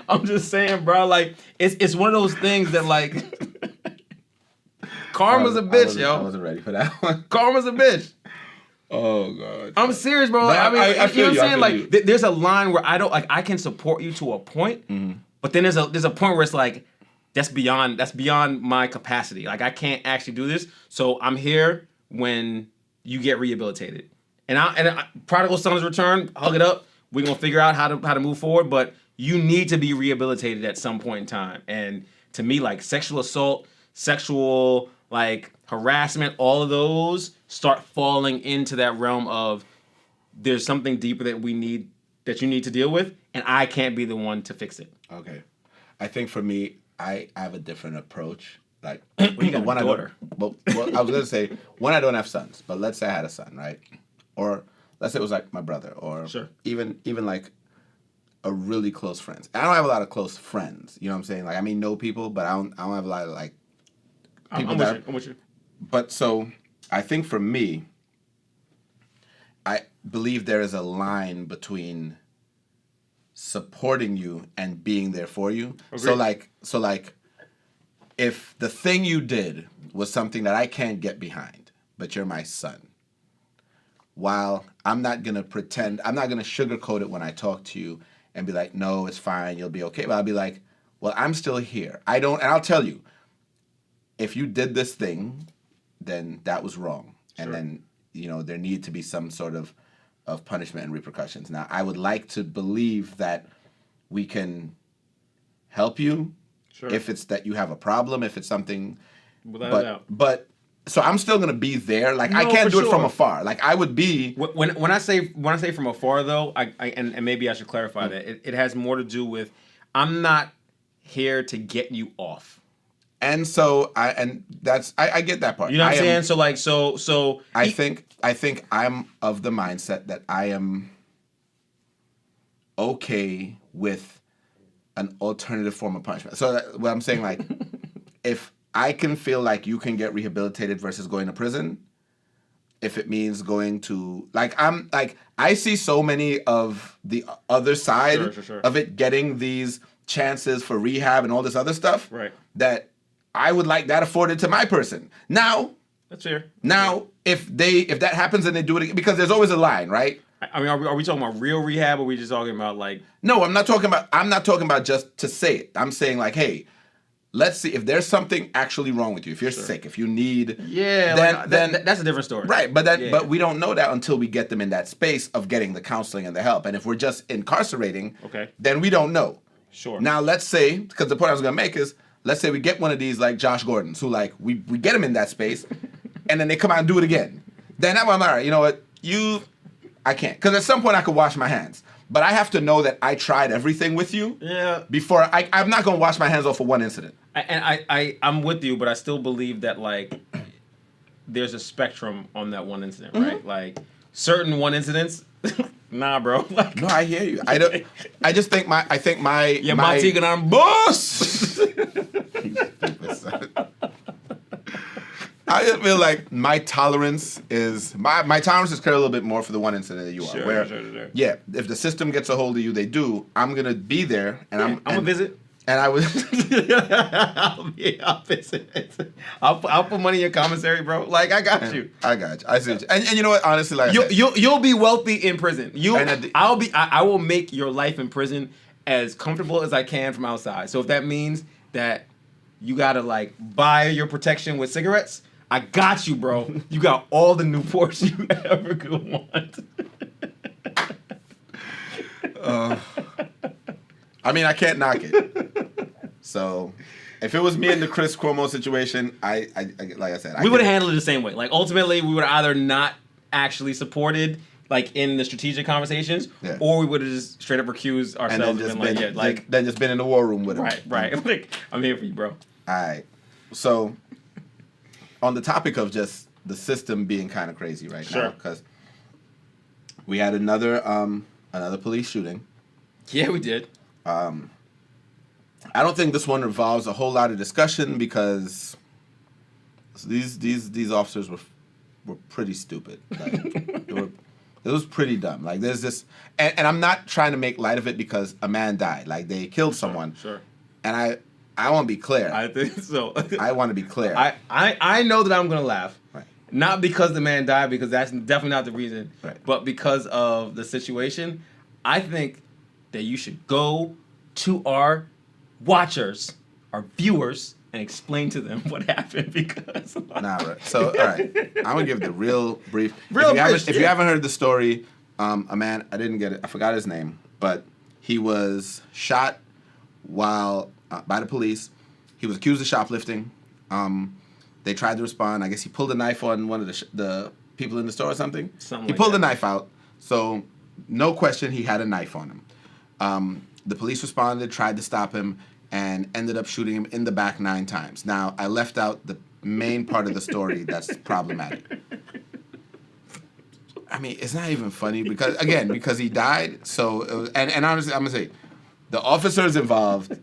I'm just saying, bro. Like, it's one of those things that like, karma's a bitch, yo. I wasn't ready for that one. Karma's a bitch. Oh God. I'm serious, bro. But I mean, I feel you know what I'm saying? you. Like, there's a line where I don't like. I can support you to a point, but then there's a point where it's like, that's beyond my capacity. Like, I can't actually do this. So I'm here when you get rehabilitated. And prodigal son's return, hug it up. We're gonna figure out how to move forward. But you need to be rehabilitated at some point in time. And to me, like sexual assault, sexual like harassment, all of those start falling into that realm of there's something deeper that you need to deal with, and I can't be the one to fix it. Okay. I think for me, I have a different approach. Like, When you got a daughter. Well, I was gonna say when I don't have sons, but let's say I had a son, right? Or let's say it was like my brother, or Sure. even like a really close friends. I don't have a lot of close friends. You know what I'm saying? Like, I mean, know people, but I don't have a lot of like people I'm with you. But so I think for me, I believe there is a line between supporting you and being there for you. Agreed. So like if the thing you did was something that I can't get behind, but you're my son, while I'm not going to pretend, I'm not going to sugarcoat it when I talk to you and be like, no, it's fine, you'll be okay. But I'll be like, well, I'm still here. And I'll tell you, if you did this thing, then that was wrong. Sure. And then, there need to be some sort of punishment and repercussions. Now, I would like to believe that we can help you. Sure. If it's that you have a problem, if it's something, Without a doubt. but so I'm still gonna be there. Like, I No, can't for do it from sure. afar. Like, I would be. When I say from afar though, and maybe I should clarify that it has more to do with I'm not here to get you off. And so I get that part. You know what I'm saying? So I think I'm of the mindset that I am okay with an alternative form of punishment. So what I'm saying, like, if I can feel like you can get rehabilitated versus going to prison, if it means going to, I see so many of the other side Sure. of it, getting these chances for rehab and all this other stuff, Right. that I would like that afforded to my person. Now, that's fair. Now, if that happens and they do it again, because there's always a line, right? I mean, are we talking about real rehab, or are we just talking about like? No, I'm not talking about just to say it. I'm saying, like, hey, let's see if there's something actually wrong with you. If you're sick, if you need, then that's a different story, right? But we don't know that until we get them in that space of getting the counseling and the help. And if we're just incarcerating, then we don't know. Sure. Now, let's say, because the point I was gonna make is, let's say we get one of these like Josh Gordons, who like we get them in that space, and then they come out and do it again. Then I'm all right. You know what? I can't, because at some point I could wash my hands, but I have to know that I tried everything with you. Yeah. Before I'm not gonna wash my hands off for one incident. I'm with you, but I still believe that like there's a spectrum on that one incident, right? Like certain one incidents, nah, bro. Like, no, I hear you. I just think my. Yeah, my Tegan on boss. I just feel like my tolerance is my tolerance is carried a little bit more for the one incident that you are. Sure. Yeah, if the system gets a hold of you, they do. I'm gonna be there, and I'm gonna visit. And I was. I'll visit. I'll put money in your commissary, bro. Like, I got you. I got you. I see. And you know what? Honestly, like you'll be wealthy in prison. And I will make your life in prison as comfortable as I can from outside. So if that means that you gotta like buy your protection with cigarettes, I got you, bro. You got all the Newports you ever could want. I mean, I can't knock it. So, if it was me in the Chris Cuomo situation, I like I said, we would have handled it the same way. Like, ultimately, we would have either not actually supported, like, in the strategic conversations, or we would have just straight up recused ourselves and then just been in the war room with him. Right. Like, I'm here for you, bro. All right. So, on the topic of just the system being kind of crazy right now, because we had another police shooting. Yeah, we did. I don't think this one involves a whole lot of discussion because these officers were pretty stupid. Like, it was pretty dumb. Like, there's this, and I'm not trying to make light of it because a man died. Like, they killed someone. Sure. And I want to be clear. I think so. I want to be clear. I know that I'm gonna laugh. Right. Not because the man died, because that's definitely not the reason. Right. But because of the situation, I think that you should go to our watchers, our viewers, and explain to them what happened because... Nah, right. So, all right. I'm going to give the real brief. If you haven't heard the story, a man, I didn't get it, I forgot his name, but he was shot while, by the police. He was accused of shoplifting. They tried to respond. I guess he pulled a knife on one of the people in the store or something. He pulled the knife out. So, no question, he had a knife on him. The police responded, tried to stop him, and ended up shooting him in the back 9 times. Now, I left out the main part of the story that's problematic. I mean, it's not even funny because he died. So, and honestly, I'm going to say, the officers involved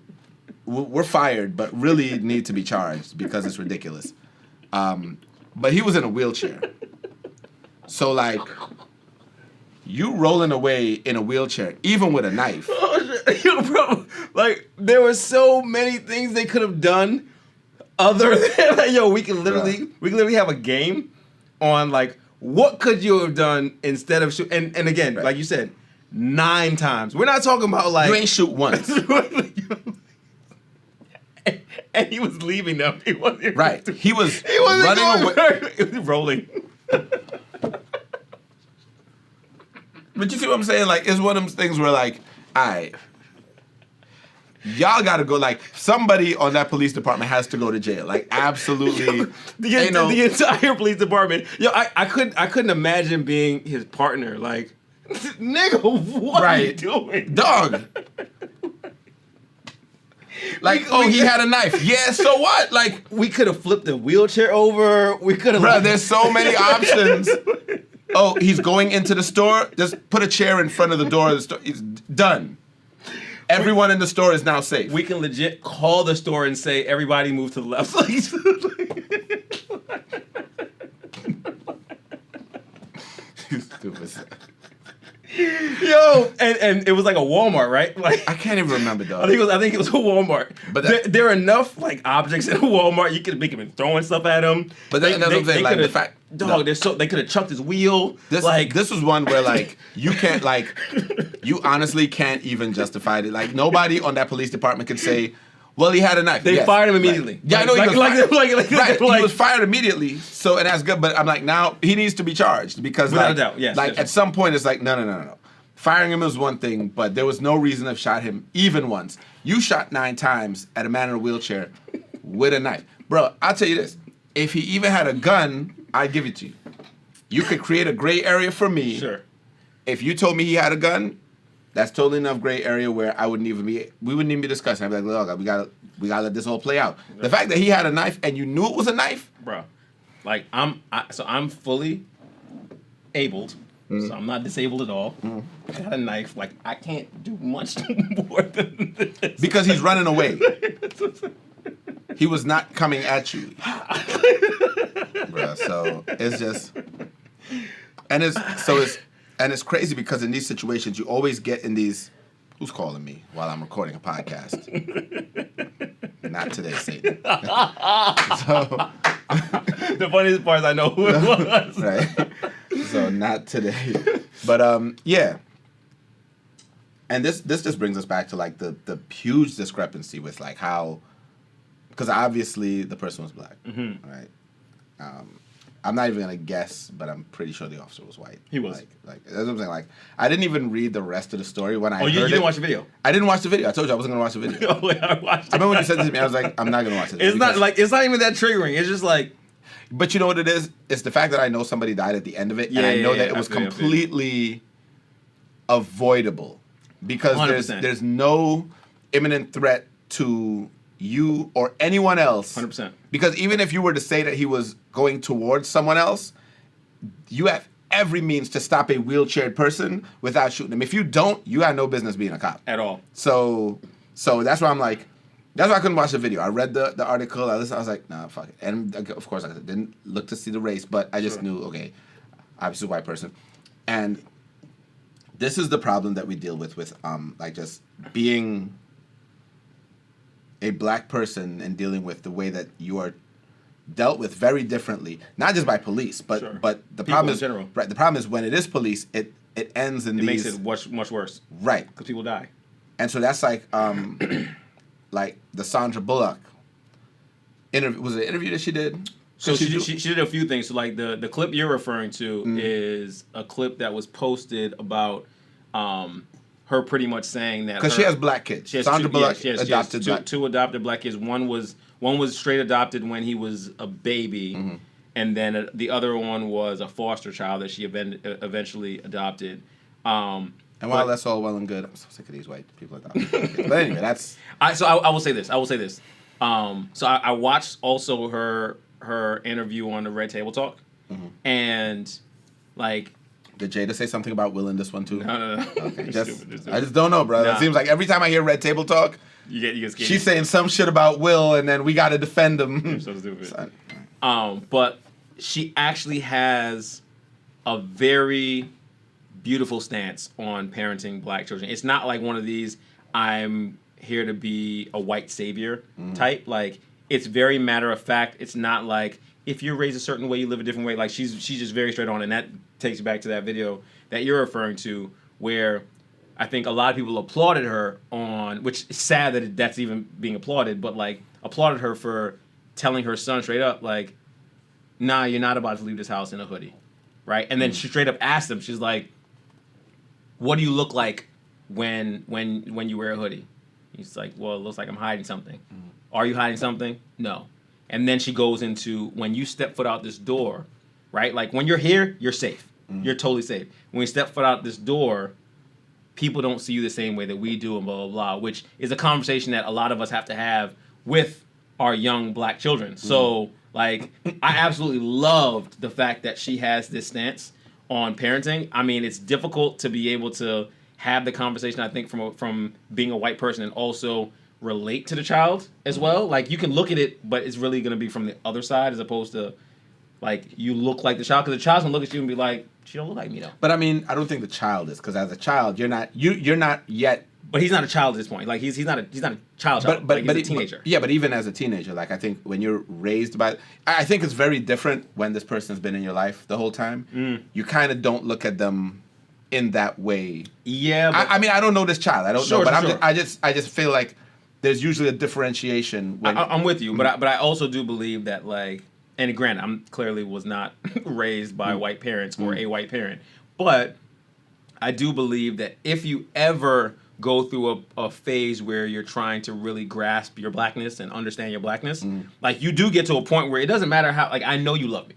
were fired, but really need to be charged because it's ridiculous. But he was in a wheelchair. So, like, you rolling away in a wheelchair, even with a knife. Yo, bro, like, there were so many things they could have done other than, like, yo, we can literally have a game on, like, what could you have done instead of shooting? And again, like you said, 9 times. We're not talking about, like... You ain't shoot once. And he was leaving them. He wasn't right. He wasn't running away. He was rolling. But you see what I'm saying? Like, it's one of those things where, like, all right, y'all got to go. Like, somebody on that police department has to go to jail. Like, absolutely. The entire police department. Yo, I couldn't imagine being his partner. Like, nigga, what are you doing? Dog. Like, he had a knife. Yeah, so what? Like, we could have flipped the wheelchair over. We could have... Bro, there's so many options. Oh, he's going into the store? Just put a chair in front of the door of the store. It's done. Everyone in the store is now safe. We can legit call the store and say, everybody move to the left. You stupid. Yo, and it was like a Walmart, right? Like, I can't even remember, dog. I think it was a Walmart. But there are enough like objects in a Walmart you could make him throwing stuff at him. But that's what I'm saying. Like, the fact, dog, they could have chucked his wheel. This was one where like you can't like you honestly can't even justify it. Like, nobody on that police department could say, well, he had a knife. They fired him immediately. Yeah, I know he was fired immediately. So, and that's good. But I'm like, now he needs to be charged because, without a doubt, yes. Like, at some point, it's like, no. Firing him is one thing, but there was no reason to have shot him even once. You shot 9 times at a man in a wheelchair with a knife, bro. I'll tell you this: if he even had a gun, I'd give it to you. You could create a gray area for me. Sure. If you told me he had a gun, that's totally enough gray area where we wouldn't even be discussing. I'd be like, look, we gotta let this all play out. The fact that he had a knife and you knew it was a knife, bro. Like, I'm fully abled, so I'm not disabled at all. I got a knife. Like, I can't do much more than this because he's running away. He was not coming at you, bro. So it's just, and it's crazy because in these situations you always get in these. Who's calling me while I'm recording a podcast? Not today, Satan. So the funniest part is I know who it was. Right. So not today. But yeah. And this just brings us back to like the huge discrepancy with like how, because obviously the person was black, right? I'm not even gonna guess, but I'm pretty sure the officer was white. He was. Like that's what I'm saying. Like, I didn't even read the rest of the story when I heard you didn't watch the video? I didn't watch the video. I told you I wasn't gonna watch the video. Oh, yeah, I watched it. I remember when you said this to me, I was like, I'm not gonna watch it. It's not even that triggering. It's just like. But you know what it is? It's the fact that I know somebody died at the end of it, and I know that it was completely avoidable because there's no imminent threat to you or anyone else. 100%. Because even if you were to say that he was going towards someone else, you have every means to stop a wheelchaired person without shooting him. If you don't, you have no business being a cop. At all. So that's why I'm like, that's why I couldn't watch the video. I read the article, I listened, I was like, nah, fuck it. And of course, I didn't look to see the race, but I just knew, okay, obviously a white person. And this is the problem that we deal with like just being a black person and dealing with the way that you are dealt with very differently, not just by police, but the problem is, general. Right, the problem is when it is police, it ends in makes it much worse. Right. Because people die. And so that's like like the Sandra Bullock interview. Was it an interview that she did? So she did a few things. So like the clip you're referring to is a clip that was posted about her pretty much saying that because she has black kids. Sandra Bullock adopted two adopted black kids. One was straight adopted when he was a baby, and then the other one was a foster child that she eventually adopted. And while that's all well and good, I'm so sick of these white people adopting kids. But anyway, that's... I will say this. So I watched also her interview on the Red Table Talk, and like... Did Jada say something about Will in this one too? No. Okay, I just don't know, brother. It seems like every time I hear Red Table Talk, you get scared. She's saying some shit about Will, and then we got to defend him. You're so stupid. But she actually has a very beautiful stance on parenting black children. It's not like one of these I'm here to be a white savior type. Like, it's very matter of fact. It's not like if you're raised a certain way, you live a different way. Like, she's just very straight on, and that takes you back to that video that you're referring to, where I think a lot of people applauded her on, which is sad that that's even being applauded, but like applauded her for telling her son straight up, like, nah, you're not about to leave this house in a hoodie, right? And then she straight up asked him, she's like, what do you look like when you wear a hoodie? He's like, well, it looks like I'm hiding something. Are you hiding something? No. And then she goes into, when you step foot out this door, right? Like, when you're here, you're safe. You're totally safe. When you step foot out this door, people don't see you the same way that we do, and blah, blah, blah, which is a conversation that a lot of us have to have with our young black children. So, like, I absolutely loved the fact that she has this stance on parenting. I mean, it's difficult to be able to have the conversation, I think, from being a white person and also relate to the child as well. Like, you can look at it, but it's really going to be from the other side as opposed to, like, you look like the child. Because the child's going to look at you and be like, she don't look like me, though. But, I mean, I don't think the child is. Because as a child, you're not yet... But he's not a child at this point. Like, he's not a child. But like, he's a teenager. But even as a teenager, like, I think when you're raised by... I think it's very different when this person's been in your life the whole time. You kind of don't look at them in that way. Yeah, but... I mean, I don't know this child. I don't know. But I just feel like there's usually a differentiation. When, I'm with you. But I also do believe that, like... And granted, I'm clearly was not raised by white parents or a white parent. But I do believe that if you ever go through a phase where you're trying to really grasp your blackness and understand your blackness, like, you do get to a point where it doesn't matter how, like, I know you love me.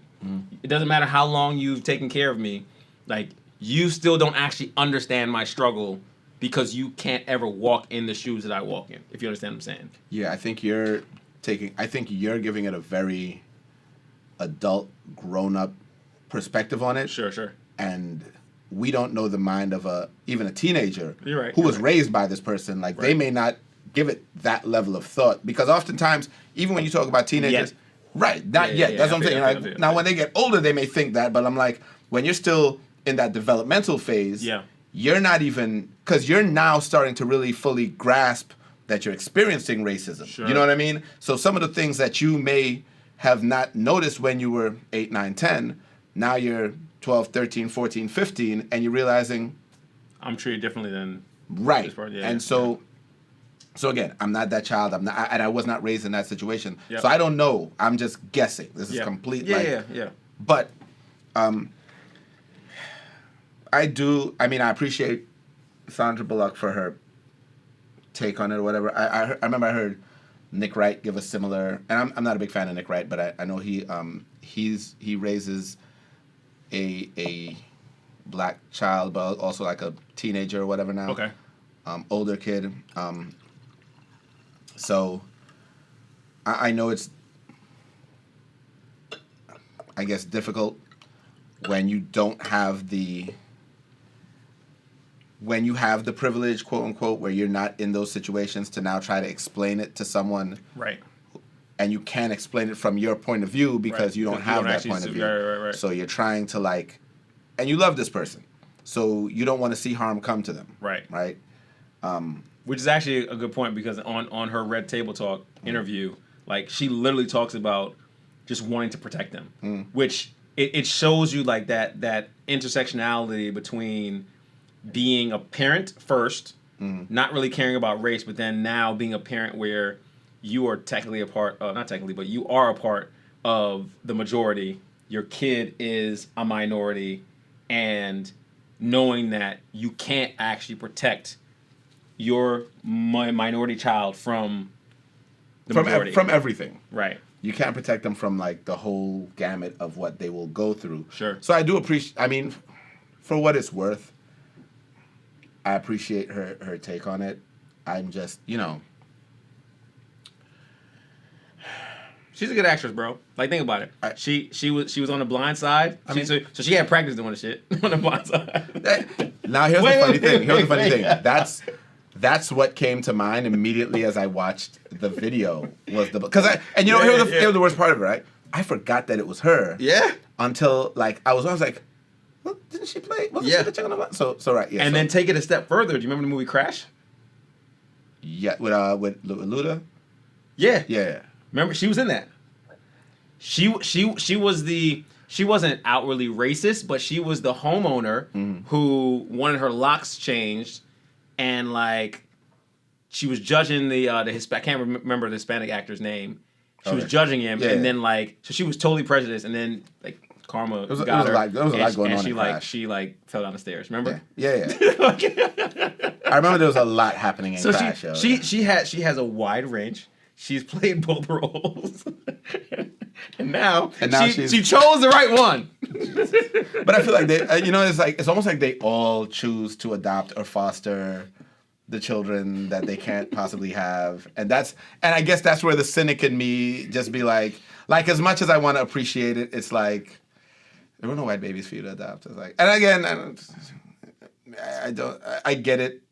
It doesn't matter how long you've taken care of me. Like, you still don't actually understand my struggle because you can't ever walk in the shoes that I walk in, if you understand what I'm saying. Yeah, I think you're giving it a very adult, grown-up perspective on it. Sure. And we don't know the mind of even a teenager who was raised by this person. Like, they may not give it that level of thought. Because oftentimes, even when you talk about teenagers, not yet. That's what I'm saying. Now, when they get older, they may think that. But I'm like, when you're still in that developmental phase, you're not even... Because you're now starting to really fully grasp that you're experiencing racism. Sure. You know what I mean? So some of the things that you may have not noticed when you were 8, 9, 10, now you're 12, 13, 14, 15, and you're realizing... I'm treated differently than... Right. And so again, I'm not that child. And I was not raised in that situation. Yep. So I don't know. I'm just guessing. This is complete... Yeah. But I appreciate Sandra Bullock for her take on it or whatever. I remember I heard Nick Wright give a similar... And I'm not a big fan of Nick Wright, but I know he raises a black child, but also like a teenager or whatever now. Okay. Older kid. So I know it's, I guess, difficult when you don't have when you have the privilege, quote unquote, where you're not in those situations to now try to explain it to someone. Right. And you can't explain it from your point of view because you don't have that point of view. Right. So you're trying to, like, and you love this person, so you don't want to see harm come to them. Right. Which is actually a good point, because on her Red Table Talk interview, like, she literally talks about just wanting to protect them, which it shows you, like, that intersectionality between being a parent first, not really caring about race, but then now being a parent where you are technically not technically, but you are a part of the majority. Your kid is a minority, and knowing that you can't actually protect your minority child from the majority. From everything. Right. you can't protect them from like the whole gamut of what they will go through. Sure. So I do appreciate. I mean, for what it's worth, I appreciate her take on it. I'm just, She's a good actress, bro. Like, think about it. She was on The Blind Side. So she had practice doing the shit on The Blind Side. Now here's the funny thing. Here's the funny thing. That's what came to mind immediately as I watched the video. Here's the worst part of it, right? I forgot that it was her. Yeah. Until like I was like, well, didn't she play? Wasn't she the chick on the Blind? So right, yeah. And then take it a step further. Do you remember the movie Crash? Yeah, with Luda. Yeah. Yeah. Remember, she was in that. She wasn't outwardly racist, but she was the homeowner who wanted her locks changed, and like she was judging the Hispanic. I can't remember the Hispanic actor's name. She was judging him, and then like so she was totally prejudiced, and then like karma got her. There was a lot going on in Crash. She fell down the stairs. Remember? Yeah. I remember there was a lot happening in Crash. She has a wide range. She's played both roles, and now she chose the right one. But I feel like it's almost like they all choose to adopt or foster the children that they can't possibly have, and I guess that's where the cynic in me just be like as much as I want to appreciate it, it's like there were no white babies for you to adopt. It's like, and again, I get it.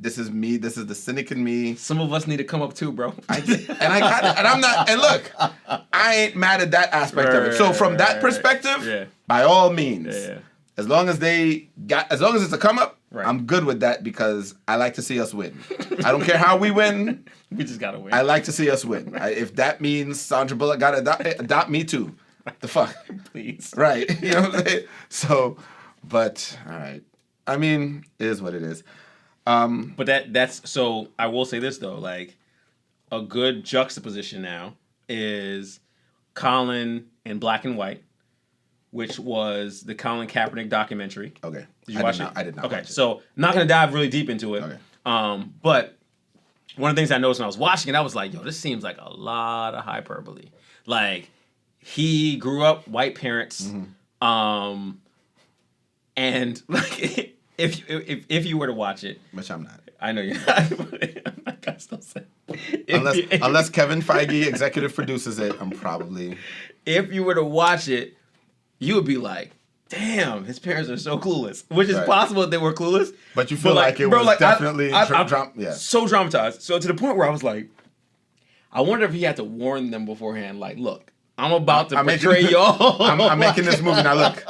This is me. This is the cynic in me. Some of us need to come up too, bro. I got it. And I'm not. And look, I ain't mad at that aspect of it. So from that perspective, by all means, as long as it's a come up, I'm good with that because I like to see us win. I don't care how we win. We just gotta win. I like to see us win. If that means Sandra Bullock gotta adopt me too, the fuck, please. Right? You know what I'm saying? So, but all right. I mean, it is what it is. But that's so I will say this though, like a good juxtaposition now is Colin in Black and White, which was the Colin Kaepernick documentary. Okay. Did you watch it? I did not. Okay, so not gonna dive really deep into it. Okay. But one of the things I noticed when I was watching it, I was like, yo, this seems like a lot of hyperbole. Like he grew up white parents, and like. If you were to watch it, which I'm not, I know you're not. But I still say, unless Kevin Feige executive produces it, I'm probably. If you were to watch it, you would be like, "Damn, his parents are so clueless." Which is possible that they were clueless, but you feel like it was definitely so dramatized. So to the point where I was like, I wonder if he had to warn them beforehand, like, "Look, I'm about to portray y'all." I'm making this movie now. Look,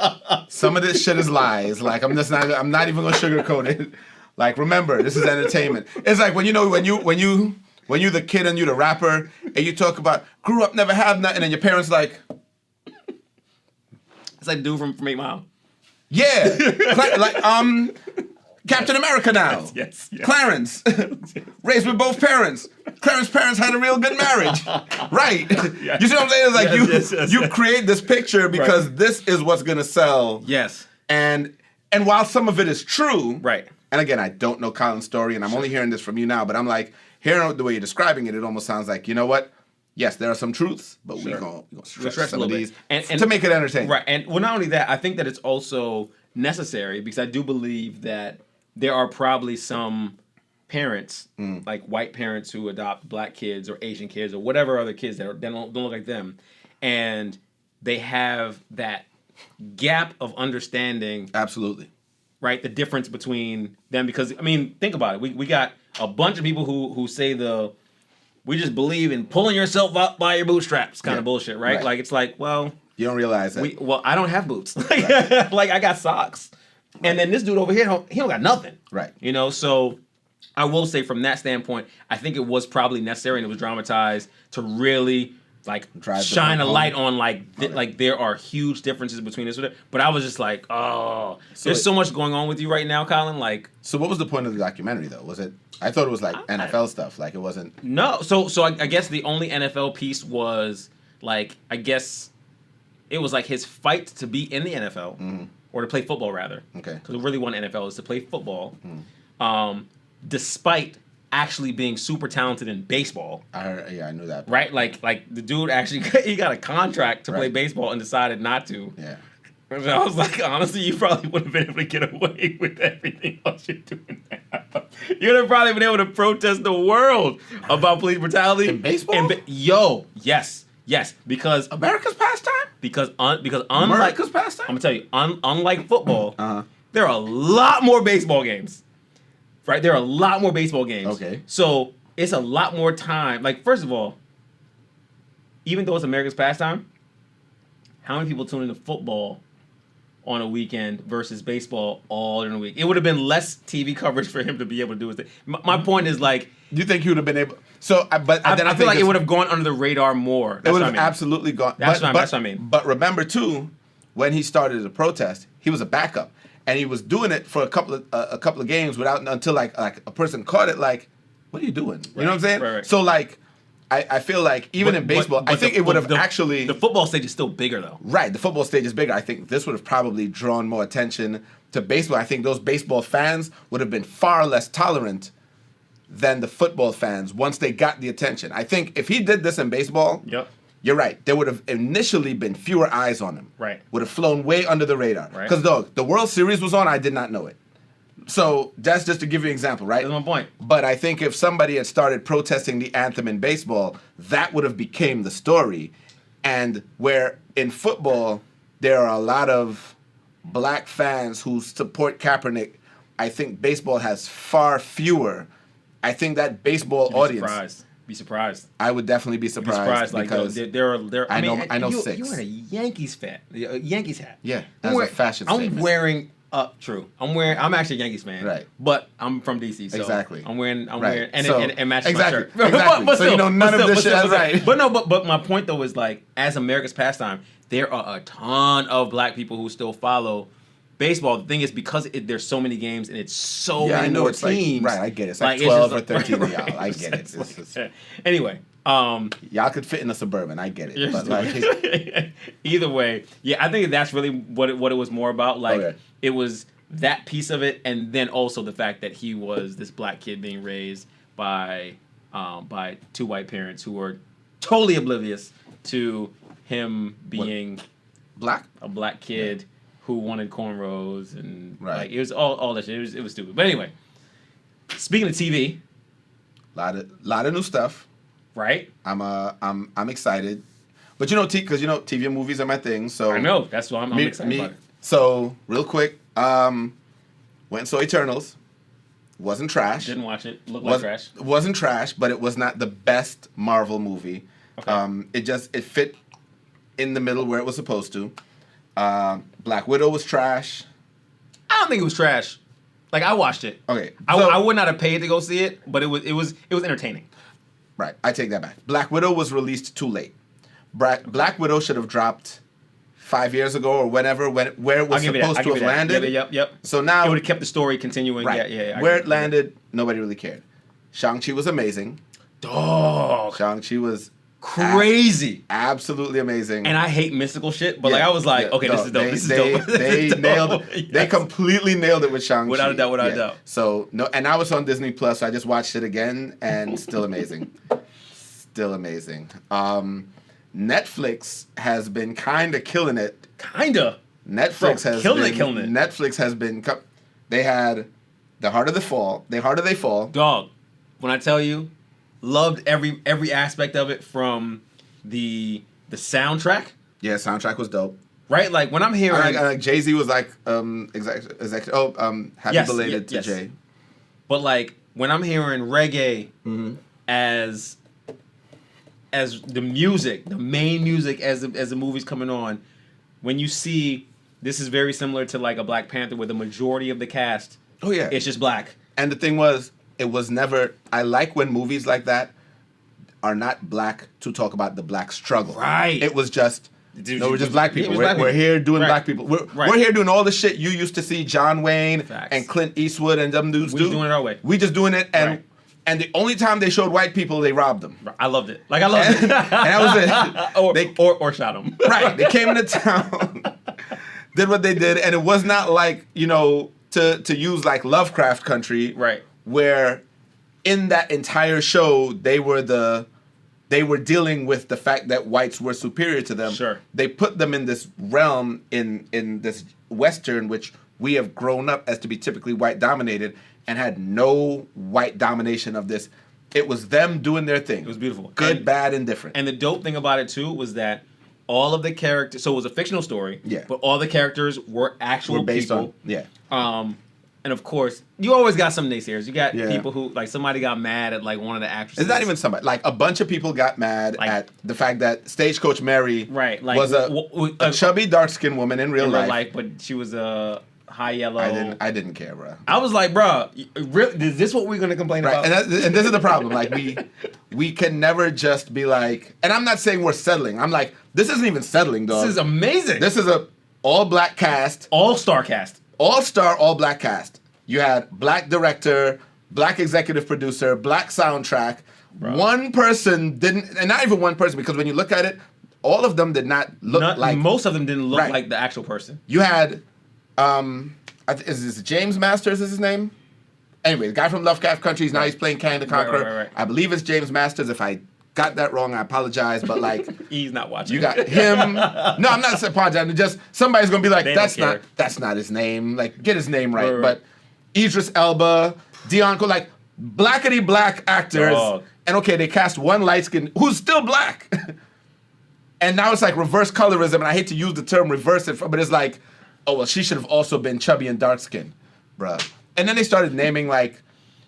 some of this shit is lies. Like I'm not even gonna sugarcoat it. Like remember, this is entertainment. It's like when you the kid and you the rapper and you talk about grew up never have nothing and your parents like. It's like the dude from 8 Mile. Yeah, Captain America now. Yes. Clarence, raised with both parents. Clarence's parents had a real good marriage. Right. Yes. You see what I'm saying? It's like you create this picture because this is what's going to sell. Yes. And while some of it is true. Right. And again, I don't know Colin's story and I'm only hearing this from you now, but I'm like, hearing the way you're describing it, it almost sounds like, you know what? Yes, there are some truths, but we're going to stretch some of these and to make it entertaining. Right. And well, not only that, I think that it's also necessary because I do believe that there are probably some parents, like white parents who adopt black kids or Asian kids or whatever other kids that don't look like them. And they have that gap of understanding. Absolutely. Right? The difference between them. Because, I mean, think about it. We got a bunch of people who say we just believe in pulling yourself up by your bootstraps kind of bullshit, right? Like, it's like, well. You don't realize that. Well, I don't have boots. Like, I got socks. Right. And then this dude over here, he don't got nothing. Right. You know, so I will say from that standpoint, I think it was probably necessary and it was dramatized to really like shine a light on like there are huge differences between this. But I was just like, there's so much going on with you right now, Colin. Like, so what was the point of the documentary though? Was it? I thought it was like NFL stuff. Like it wasn't. No. So I guess the only NFL piece was like I guess it was like his fight to be in the NFL. Mm-hmm. Or to play football, rather. Okay. Because really one NFL is to play football, despite actually being super talented in baseball. I knew that. Right? Like the dude actually he got a contract to play baseball and decided not to. Yeah. And I was like, honestly, you probably would have been able to get away with everything else you're doing now. You would have probably been able to protest the world about police brutality in baseball. Yes, because America's pastime. Because unlike America's pastime. I'm gonna tell you, unlike football, there are a lot more baseball games. Right? There are a lot more baseball games. Okay. So it's a lot more time. Like, first of all, even though it's America's pastime, how many people tune into football on a weekend versus baseball all during the week? It would have been less TV coverage for him to be able to do his thing. My point is, like, you think he would have been able? So, I feel like it would have gone under the radar more. It would have absolutely gone. That's what I mean. But remember too, when he started the protest, he was a backup, and he was doing it for a couple of games until like a person caught it. Like, what are you doing? You know what I'm saying? Right. So like, I feel like even in baseball, I think it would have actually. The football stage is still bigger though. Right, the football stage is bigger. I think this would have probably drawn more attention to baseball. I think those baseball fans would have been far less tolerant than the football fans once they got the attention. I think if he did this in baseball, you're right. There would have initially been fewer eyes on him. Right. Would have flown way under the radar. Right. Because the World Series was on, I did not know it. So that's just to give you an example, right? That's my point. But I think if somebody had started protesting the anthem in baseball, that would have became the story. And where in football, there are a lot of black fans who support Kaepernick, I think baseball has far fewer. I think that baseball audience. Be surprised. I would definitely be surprised. Like, because I know six. You're wearing a Yankees hat. Yankees hat. Yeah, that's a fashion statement. I'm wearing. True. I'm actually a Yankees fan. Right. But I'm from DC, so exactly. I'm wearing right. and matching my shirt. Exactly. but so still, none of this shit is right. But my point though is, like, as America's pastime, there are a ton of black people who still follow baseball. The thing is, because there's so many games and it's so many more teams. Right, I get it. It's like 12 or 13 of y'all. I get it. Anyway. Y'all could fit in a Suburban. I get it. But like, either way, yeah, I think that's really what it was more about. Like, it was that piece of it, and then also the fact that he was this black kid being raised by two white parents who were totally oblivious to him being a black kid who wanted cornrows and like, it was all that shit. It was stupid. But anyway, speaking of TV, lot of new stuff. Right. I'm excited, but because TV and movies are my thing. So I know that's why I'm excited about it. So real quick, went and saw Eternals. Wasn't trash. Didn't watch it. Looked like trash. Wasn't trash, but it was not the best Marvel movie. Okay. It fit in the middle where it was supposed to. Black Widow was trash. I don't think it was trash. Like, I watched it. Okay. I would not have paid to go see it, but it was entertaining. Right, I take that back. Black Widow was released too late. Black Widow should have dropped 5 years ago or where it was supposed to have landed. Yep. So now it would have kept the story continuing. Right. Yeah. Where it landed, nobody really cared. Shang-Chi was amazing. Dog. Shang-Chi was crazy. Absolutely amazing. And I hate mystical shit, but I was like, okay, this is dope. This is dope. They nailed it. Yes. They completely nailed it with Shang-Chi. Without a doubt. So and I was on Disney Plus, so I just watched it again, and still amazing. Still amazing. Netflix has been kind of killing it. Netflix has been killing it. Netflix has been. They had The Harder They Fall. Dog, when I tell you, loved every aspect of it, from the soundtrack. Yeah, soundtrack was dope. Right, like when I'm hearing, Jay-Z was like, happy belated to Jay. But like when I'm hearing reggae as the music, the main music as the movie's coming on, when you see this is very similar to like a Black Panther where the majority of the cast, it's just black. And the thing was, it was never. I like when movies like that are not black to talk about the black struggle. Right. It was just. We're just black people. We're here doing black people. We're here doing all the shit you used to see John Wayne and Clint Eastwood and them dudes do. We doing it our way. We just doing it, and the only time they showed white people, they robbed them. I loved it. Like, I loved it. And that was it. or shot them. Right. They came into town, did what they did, and it was not like, to use like Lovecraft Country. Right. Where in that entire show, they were dealing with the fact that whites were superior to them. Sure. They put them in this realm in this Western, which we have grown up as to be typically white dominated, and had no white domination of this. It was them doing their thing. It was beautiful. Good, bad, and different. And the dope thing about it too was that all of the characters. So it was a fictional story. Yeah. But all the characters were actual We're based people. on And of course, you always got some naysayers. You got Yeah. people who like somebody got mad at like one of the actresses. It's not even somebody. Like a bunch of people got mad at the fact that Stagecoach Mary right. Like was a chubby, dark-skinned woman in real life. but she was a high yellow. I didn't care, bro. I was like, bro, is this what we're gonna complain about? And this is the problem. Like we can never just be like. And I'm not saying we're settling. I'm like, this isn't even settling, dog. This is amazing. This is a all-black cast, all-star cast. all-star, all-black cast. You had black director, black executive producer, black soundtrack. Bro. One person didn't, and not even one person, because when you look at it, all of them did not look like. Most of them didn't look Right. like the actual person. You had, is this James Masters? Is his name? Anyway, the guy from Lovecraft Country. Now he's playing Kang the Conqueror. Right. I believe it's James Masters. If I got that wrong, I apologize. But like, He's not watching. you got him. No, I'm not apologizing. Just somebody's gonna be like, They don't care. that's not his name. Like, get his name right. Right. But Idris Elba, Dion Cole, like blackety black actors. Dog. And okay, they cast one light skin who's still black. And now it's like reverse colorism, and I hate to use the term reverse it, but it's like, oh well, she should have also been chubby and dark skinned, bruh. And then they started naming like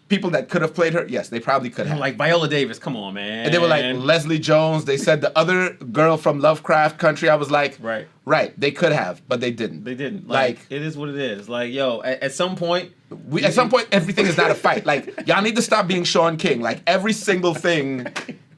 people that could have played her. Yes, they probably could have. Like Viola Davis. Come on, man. And they were like Leslie Jones. They said the other girl from Lovecraft Country. I was like, right. They could have, but they didn't. They didn't. Like it is what it is. Like yo, at some point, everything is not a fight. Like y'all need to stop being Sean King. Like every single thing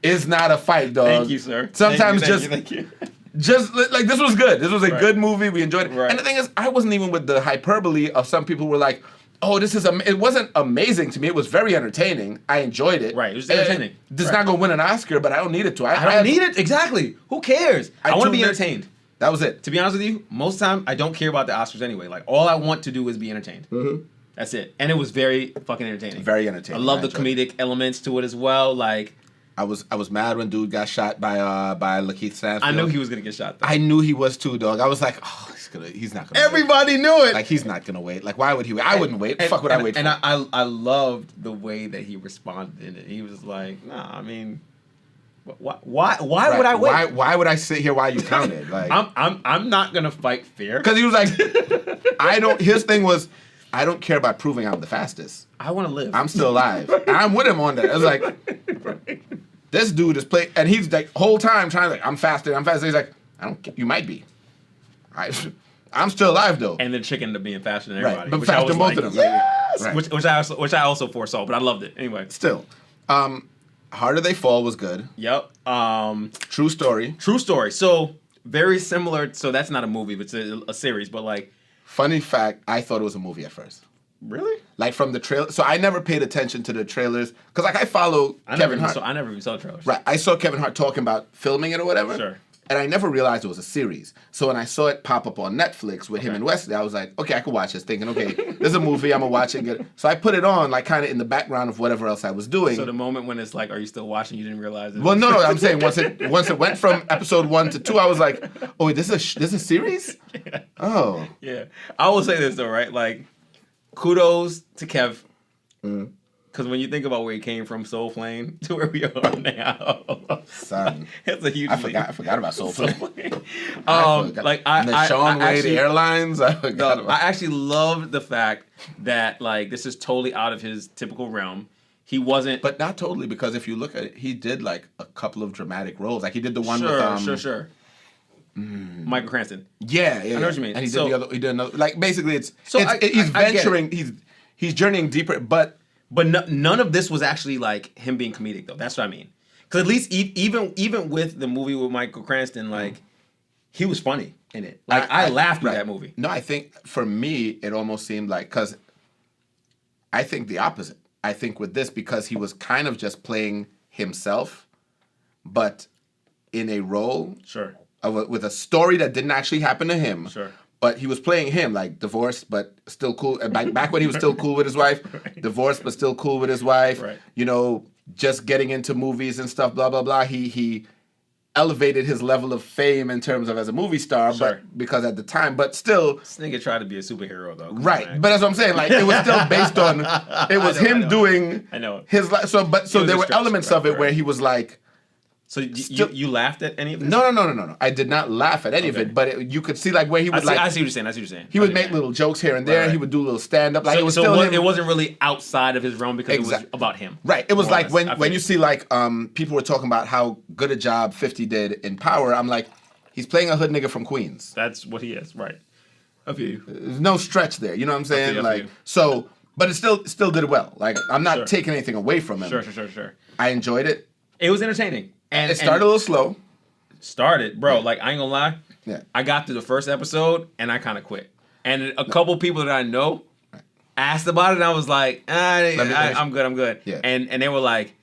is not a fight, dog. Thank you, sir. Sometimes Thank you. just like this was good. This was a Right. good movie. We enjoyed it. Right. And the thing is, I wasn't even with the hyperbole of some people who were like, "Oh, this is it wasn't amazing to me. It was very entertaining. I enjoyed it. Right, it was entertaining. This is Right. not gonna win an Oscar, but I don't need it to. I don't need it. Exactly. Who cares? I want to be tuned in. entertained. That was it. To be honest with you, most of the time I don't care about the Oscars anyway. Like all I want to do is be entertained. Mm-hmm. That's it. And it was very fucking entertaining. Very entertaining. I love the enjoyed it. comedic elements to it as well. Like I was mad when dude got shot by Lakeith Stanfield. I knew he was gonna get shot. Though. I knew he was too, dog. I was like, oh, he's not gonna. Everybody knew it. Like he's not gonna wait. Like why would he wait? I wouldn't wait. Fuck would I wait for? And I loved the way that he responded in it. He was like, nah, I mean, why Right. would I wait? Why would I sit here while you counted? Like I'm not gonna fight fair. because he was like, his thing was, I don't care about proving I'm the fastest. I want to live. I'm still alive. And I'm with him on that. I was like, this dude is playing, and he's like whole time trying to like, I'm faster. He's like, I don't care. You might be. I'm still alive though. And the chicken ended up being faster than Right, everybody. but which I faster was than both like, of them. Yes! Right. Which I also foresaw, but I loved it. Anyway. Still, Harder They Fall was good. Yep. True story. True story. So very similar. So that's not a movie, but it's a series. But like, Funny fact, I thought it was a movie at first. really? Like from the trailer. So I never paid attention to the trailers because like I follow Kevin Hart. I never even saw trailers. Right. I saw Kevin Hart talking about filming it or whatever. Sure. And I never realized it was a series. So when I saw it pop up on Netflix with him and Wesley, I was like, okay, I could watch this, thinking, okay, there's a movie, I'm gonna watch it. So I put it on, like kind of in the background of whatever else I was doing. So the moment when it's like, are you still watching? You didn't realize it. Well, no, I'm saying once it went from episode 1 to 2, I was like, oh, wait, this is a series? Yeah. Oh. Yeah. I will say this though, right? Like, kudos to Kev. Because when you think about where he came from, Soul Plane, to where we are now, Son. it's a huge. I forgot about Soul Plane. Like And the Sean Wade actually, Airlines. I forgot I about. actually loved the fact that like this is totally out of his typical realm. He wasn't. But not totally, because if you look at it, he did like a couple of dramatic roles. Like he did the one with Sure. Michael Cranston. Yeah. I know what you mean. And he So- did another. Like basically, he's I get venturing. He's journeying deeper, but none of this was actually like him being comedic though. That's what I mean. Because at least even with the movie with Michael Cranston, like he was funny in it. Like I laughed with that movie. No, I think for me it almost seemed like, because I think the opposite. I think with this, because he was kind of just playing himself, but in a role Sure. with a story that didn't actually happen to him. Sure. but he was playing him, like divorced but still cool. Back when he was still cool with his wife, divorced but still cool with his wife. Right. You know, just getting into movies and stuff. Blah blah blah. He elevated his level of fame in terms of as a movie star, Sure. but because at the time, but still. This nigga tried to be a superhero though. Right, but that's what I'm saying. Like it was still based on. It was him doing. I know. His life. So there were stretch, elements right, of it right. where he was like. So you laughed at any of this? No. I did not laugh at any of Okay. it, but you could see like where he was I see what you're saying. He would make little jokes here and there. Right. He would do a little stand up. Like So, it was so still it him. wasn't really outside of his realm because it was about him. Right. It was More or like less. when you see like people were talking about how good a job 50 did in Power. I'm like, he's playing a hood nigga from Queens. That's what he is, right? I feel you. There's no stretch there. You know what I'm saying? I feel Like you. so, but it still did well. Like I'm not Sure. taking anything away from him. Sure. I enjoyed it. It was entertaining. And It started a little slow. bro. Like I ain't gonna lie. Yeah. I got through the first episode and I kind of quit. And a couple people that I know asked about it, and I was like, I'm good. Yeah. And they were like,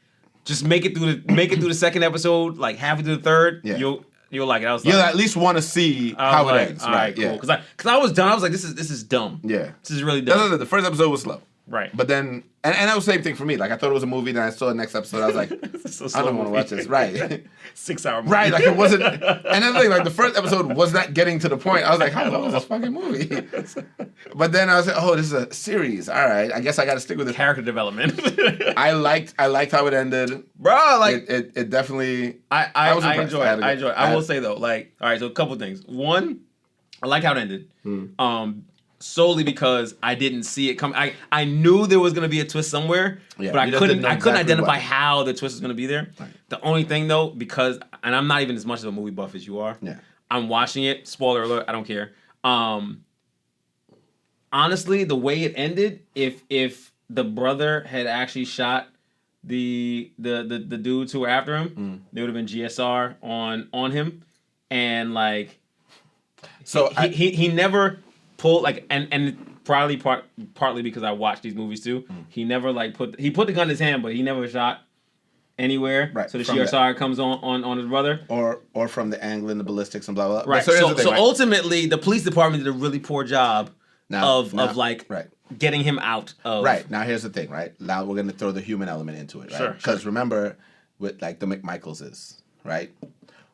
just make it through the second episode, like halfway through the third. Yeah. You'll like it. I was You'll like, at least want to see I was how like, it ends. all right, cool. Yeah. Because I was done. I was like, this is dumb. Yeah. This is really dumb. The first episode was slow. Right. But then, and that was the same thing for me. Like, I thought it was a movie, then I saw the next episode. I was like, So I don't want to watch this. Right. 6 hour movie. Right. Like, it wasn't. And then, like, the first episode was not getting to the point. I was like, how long is this fucking movie? But then I was like, oh, this is a series. All right. I guess I got to stick with it. Character development. I liked how it ended. Bro, like, It definitely. I was impressed. enjoy it. I will say, though, like, all right, so a couple things. One, I like how it ended. Solely because I didn't see it come. I knew there was gonna be a twist somewhere, Yeah, but I you just couldn't didn't know identify exactly what. how the twist was gonna be there. Right. The only thing though, because and I'm not even as much of a movie buff as you are. Yeah. I'm watching it. Spoiler alert. I don't care. Honestly, the way it ended, if the brother had actually shot the dudes who were after him, there would have been GSR on him, and like, So he never pulled like and partly because I watched these movies too. He never like put the gun in his hand, but he never shot anywhere. Right, So the from GSR comes on his brother. or from the angle and the ballistics and blah blah. Right. But here's the thing, So right? ultimately, the police department did a really poor job of like right. getting him out of. Right. Now here's the thing, right? Now we're gonna throw the human element into it, right? Sure, Because remember, with like the McMichaelses, right?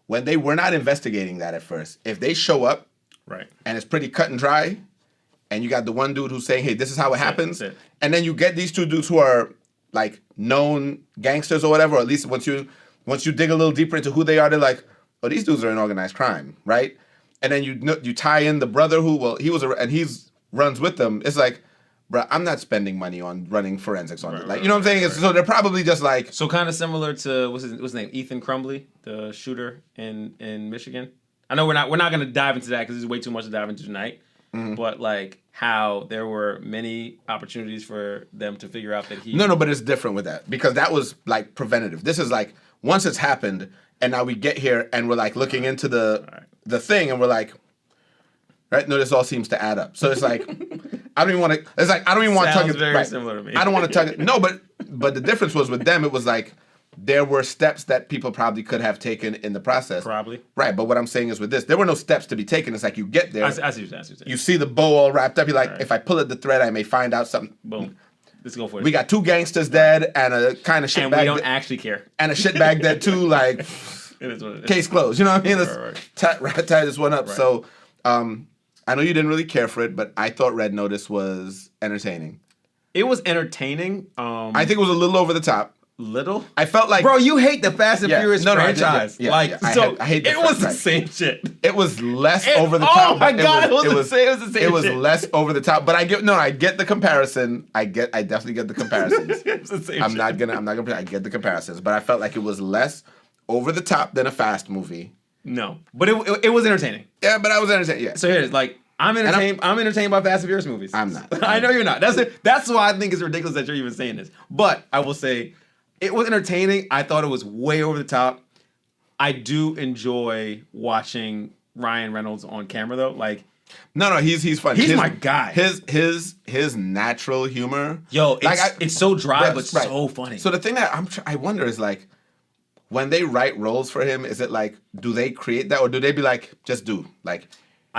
When they were not investigating that at first, if they show up Right. and it's pretty cut and dry, and you got the one dude who's saying, "Hey, this is how it happens," that's it. and then you get these two dudes who are like known gangsters or whatever, or at least once you dig a little deeper into who they are, they're like, "Oh, these dudes are in organized crime," right? And then you tie in the brother who he's runs with them. It's like, bruh, I'm not spending money on running forensics on it. Like, you know what I'm saying? It's, so they're probably just like, So kind of similar to what's his name, Ethan Crumbley, the shooter in Michigan. I know we're not gonna dive into that because there's way too much to dive into tonight. But like how there were many opportunities for them to figure out that he no, but it's different with that because that was like preventative. This is like once it's happened and now we get here and we're like looking into the thing and we're like, right? No, this all seems to add up. So it's like, I don't even want to. It's like I don't even want to Sounds tug it. very Right. similar to me. I don't want to tug it. No, but the difference was with them. It was like there were steps that people probably could have taken in the process. Probably. Right. But what I'm saying is with this, there were no steps to be taken. It's like you get there. I see what you're saying. You see the bow all wrapped up. You're like, Right. if I pull at the thread, I may find out something. Boom. Let's go for it. We got two gangsters dead and a kind of and we shitbag don't actually care. and a shitbag dead too. Like It is what it is. case closed. You know what I mean? Let's Right. tie this one up. Right. So I know you didn't really care for it, but I thought Red Notice was entertaining. It was entertaining. I think it was a little over the top. Little. I felt like Bro, you hate the Fast and Yeah. Furious No, I did, franchise. yeah, like, yeah. so I hate the it was the right. same shit. it was less It- over the oh top. my but God, it was the same- it was the same It was shit. less over the top, but I get the comparison. I definitely get the comparisons. It's the same I'm shit. not gonna. I get the comparisons, but I felt like it was less over the top than a Fast movie. No, but it was entertaining. Yeah, but I was entertained. Yeah. So here's like I'm entertained. I'm entertained by Fast and Furious movies. I'm not. I know you're not. That's it. That's why I think it's ridiculous that you're even saying this. But I will say, it was entertaining. I thought it was way over the top. I do enjoy watching Ryan Reynolds on camera though. Like, No, he's funny. He's my guy. His natural humor. yo, it's so dry Right, but right. so funny. So the thing that I wonder is like, when they write roles for him, is it like, do they create that or do they be like, just do like?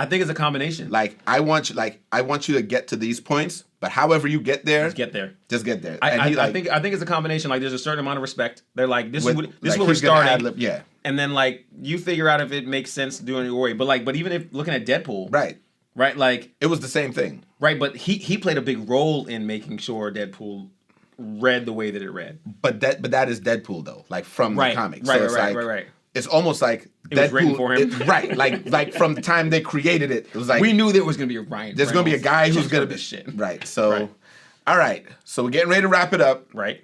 I think it's a combination. Like I want you to get to these points, but however you get there, Just get there. Just get there. I think it's a combination. Like there's a certain amount of respect. They're like, this is where we're he's gonna starting. ad-lib, yeah. And then like you figure out if it makes sense to do it your way. But even if looking at Deadpool, right, like it was the same thing, right. But he played a big role in making sure Deadpool read the way that it read. But that is Deadpool though, like from the comics. Right. It's almost like it was written for him, right? Like from the time they created it, it was like we knew there was gonna be a Ryan. There's gonna be a guy who's gonna be shit. Right. So, all right. So we're getting ready to wrap it up. Right.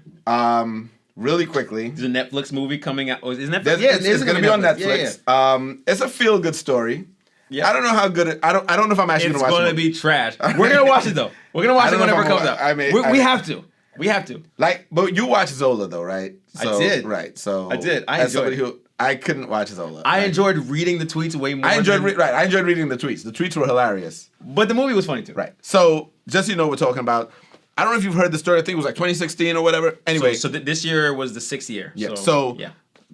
Really quickly. There's a Netflix movie coming out. Is Netflix? It's gonna be on Netflix. Yeah. It's a feel good story. Yeah. I don't know how good I don't know if I'm actually It's gonna watch it. It's gonna be trash. We're gonna watch it though. We're gonna watch it whenever it comes out. We have to. We have to. Like, but you watch Zola though, right? So, I did. Right. So I did. I as enjoyed somebody who I couldn't watch Zola. I enjoyed reading the tweets way more. I enjoyed reading the tweets. The tweets were hilarious. But the movie was funny too. Right. So just so you know, what we're talking about. I don't know if you've heard the story. I think it was like 2016 or whatever. Anyway, so this year was the 6th year. Yeah. So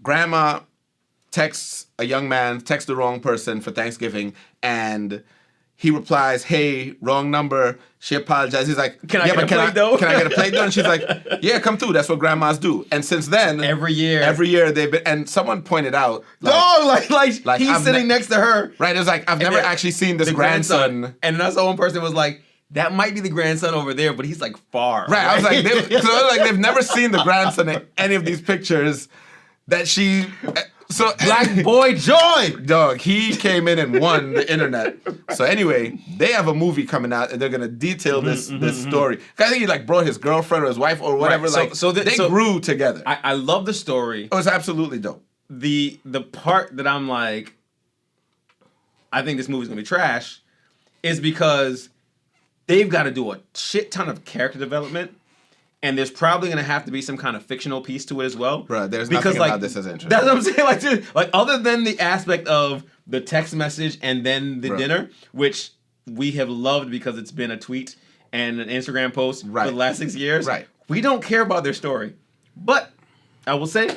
grandma texts a young man, texts the wrong person for Thanksgiving, and he replies, "Hey, wrong number." She apologizes. He's like, Can I get a plate dough? Can I get a plate dough? And she's like, "Yeah, come through. That's what grandmas do." And since then, every year they've been. And someone pointed out, like he's I've sitting next to her. Right. It was like I've never actually seen this grandson. And another one person was like, that might be the grandson over there, but he's like far. Right. I was like, they've never seen the grandson in any of these pictures that she. So Black boy joy, dog. He came in and won the internet. So anyway, they have a movie coming out, and they're gonna detail this story. I think he like brought his girlfriend or his wife or whatever. Right. So they grew together. I love the story. It was absolutely dope. The part that I'm like, I think this movie's gonna be trash, is because they've got to do a shit ton of character development. And there's probably gonna have to be some kind of fictional piece to it as well. Bro, there's nothing about this as interesting. That's what I'm saying. Like, dude, like other than the aspect of the text message and then the dinner, which we have loved because it's been a tweet and an Instagram post for the last 6 years. Right. We don't care about their story. But I will say,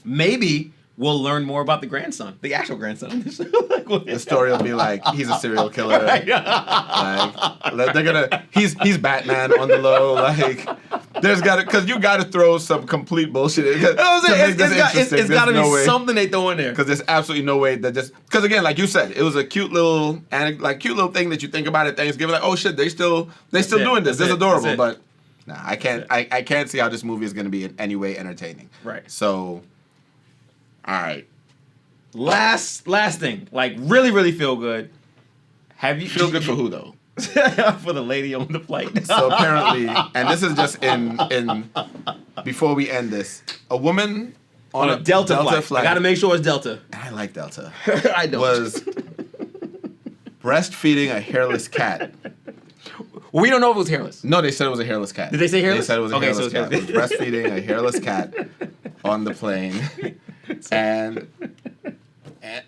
maybe we'll learn more about the grandson, the actual grandson. The story will be like, he's a serial killer. Right. Like, they're gonna, he's Batman on the low. Like, there's gotta, because you gotta throw some complete bullshit in. It's gotta be something they throw in there. Because there's absolutely no way that just, because again, like you said, it was a cute little thing that you think about at Thanksgiving. Like, oh shit, they still doing this. This is adorable. But nah, I can't see how this movie is gonna be in any way entertaining. Right. So. All right. Last thing, like really, really feel good. Have you feel good for who though? For the lady on the flight. So apparently, and this is just in before we end this, a woman on a Delta flight. I gotta make sure it's Delta. I like Delta. I don't. Was breastfeeding a hairless cat. We don't know if it was hairless. No, they said it was a hairless cat. Did they say hairless? They said it was a hairless cat. It was breastfeeding a hairless cat on the plane. And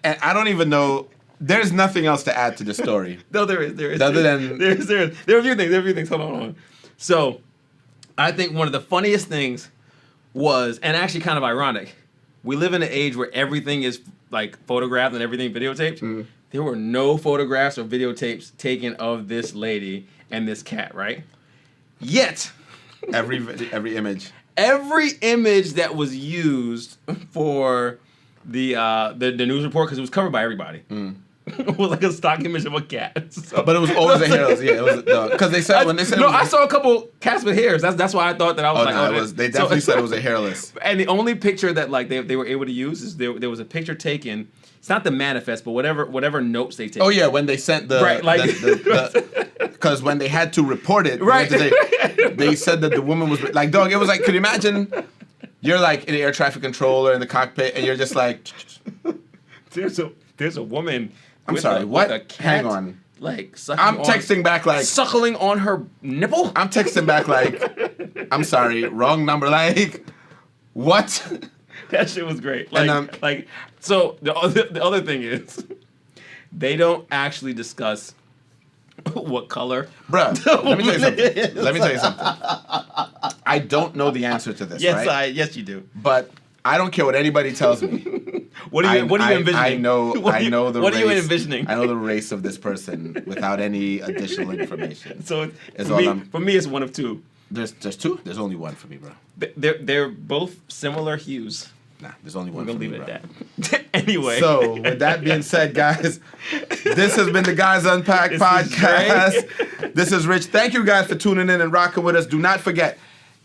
I don't even know. There's nothing else to add to the story. No, there is. Other than there are a few things. Hold on. So, I think one of the funniest things was, and actually kind of ironic, we live in an age where everything is like photographed and everything videotaped. Mm. There were no photographs or videotapes taken of this lady and this cat, right? Yet, every image. Every image that was used for the news report, because it was covered by everybody, was like a stock image of a cat. So. But it was always a hairless. Yeah, it was because they said when they said I saw a couple cats with hairs. That's why I thought that I was like, they definitely said it was a hairless. And the only picture that like they were able to use is there was a picture taken. It's not the manifest, but whatever notes they take. Oh yeah, when they sent the right, like because when they had to report it, right, they said that the woman was like, dog. It was like, could you imagine? You're like an air traffic controller in the cockpit, and you're just like, there's a woman. I'm sorry, what? A cat, hang on. Like I'm texting back like suckling on her nipple. I'm texting back like, I'm sorry, wrong number. Like, what? That shit was great. Like, so the other thing is, they don't actually discuss what color. Bruh, let me tell you something. I don't know the answer to this, right? Yes, you do. But I don't care what anybody tells me. What are you envisioning? I know the What race. are you envisioning? I know the race of this person without any additional information. So It's for me, it's one of two. There's two? There's only one for me, bro. They're both similar hues. Nah, there's only one We're for gonna me, leave bro. it at that. Anyway. So, with that being said, guys, this has been the Guys Unpacked podcast. This is Rich. Thank you guys for tuning in and rocking with us. Do not forget,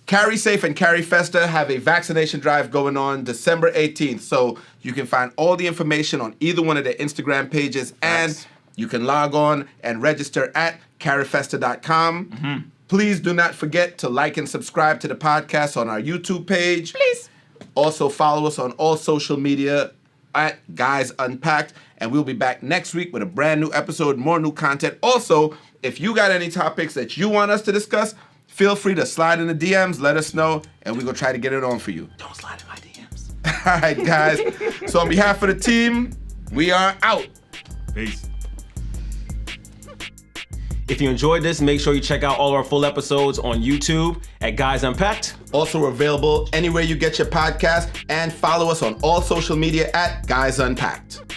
Carry Safe and Carry Festa have a vaccination drive going on December 18th. So, you can find all the information on either one of their Instagram pages, and you can log on and register at carryfesta.com. Mm-hmm. Please do not forget to like and subscribe to the podcast on our YouTube page. Please. Also, follow us on all social media at Guys Unpacked. And we'll be back next week with a brand new episode, more new content. Also, if you got any topics that you want us to discuss, feel free to slide in the DMs, let us know, and we're going to try to get it on for you. Don't slide in my DMs. All right, guys. So on behalf of the team, we are out. Peace. If you enjoyed this, make sure you check out all our full episodes on YouTube at Guys Unpacked. Also, we're available anywhere you get your podcast, and follow us on all social media at Guys Unpacked.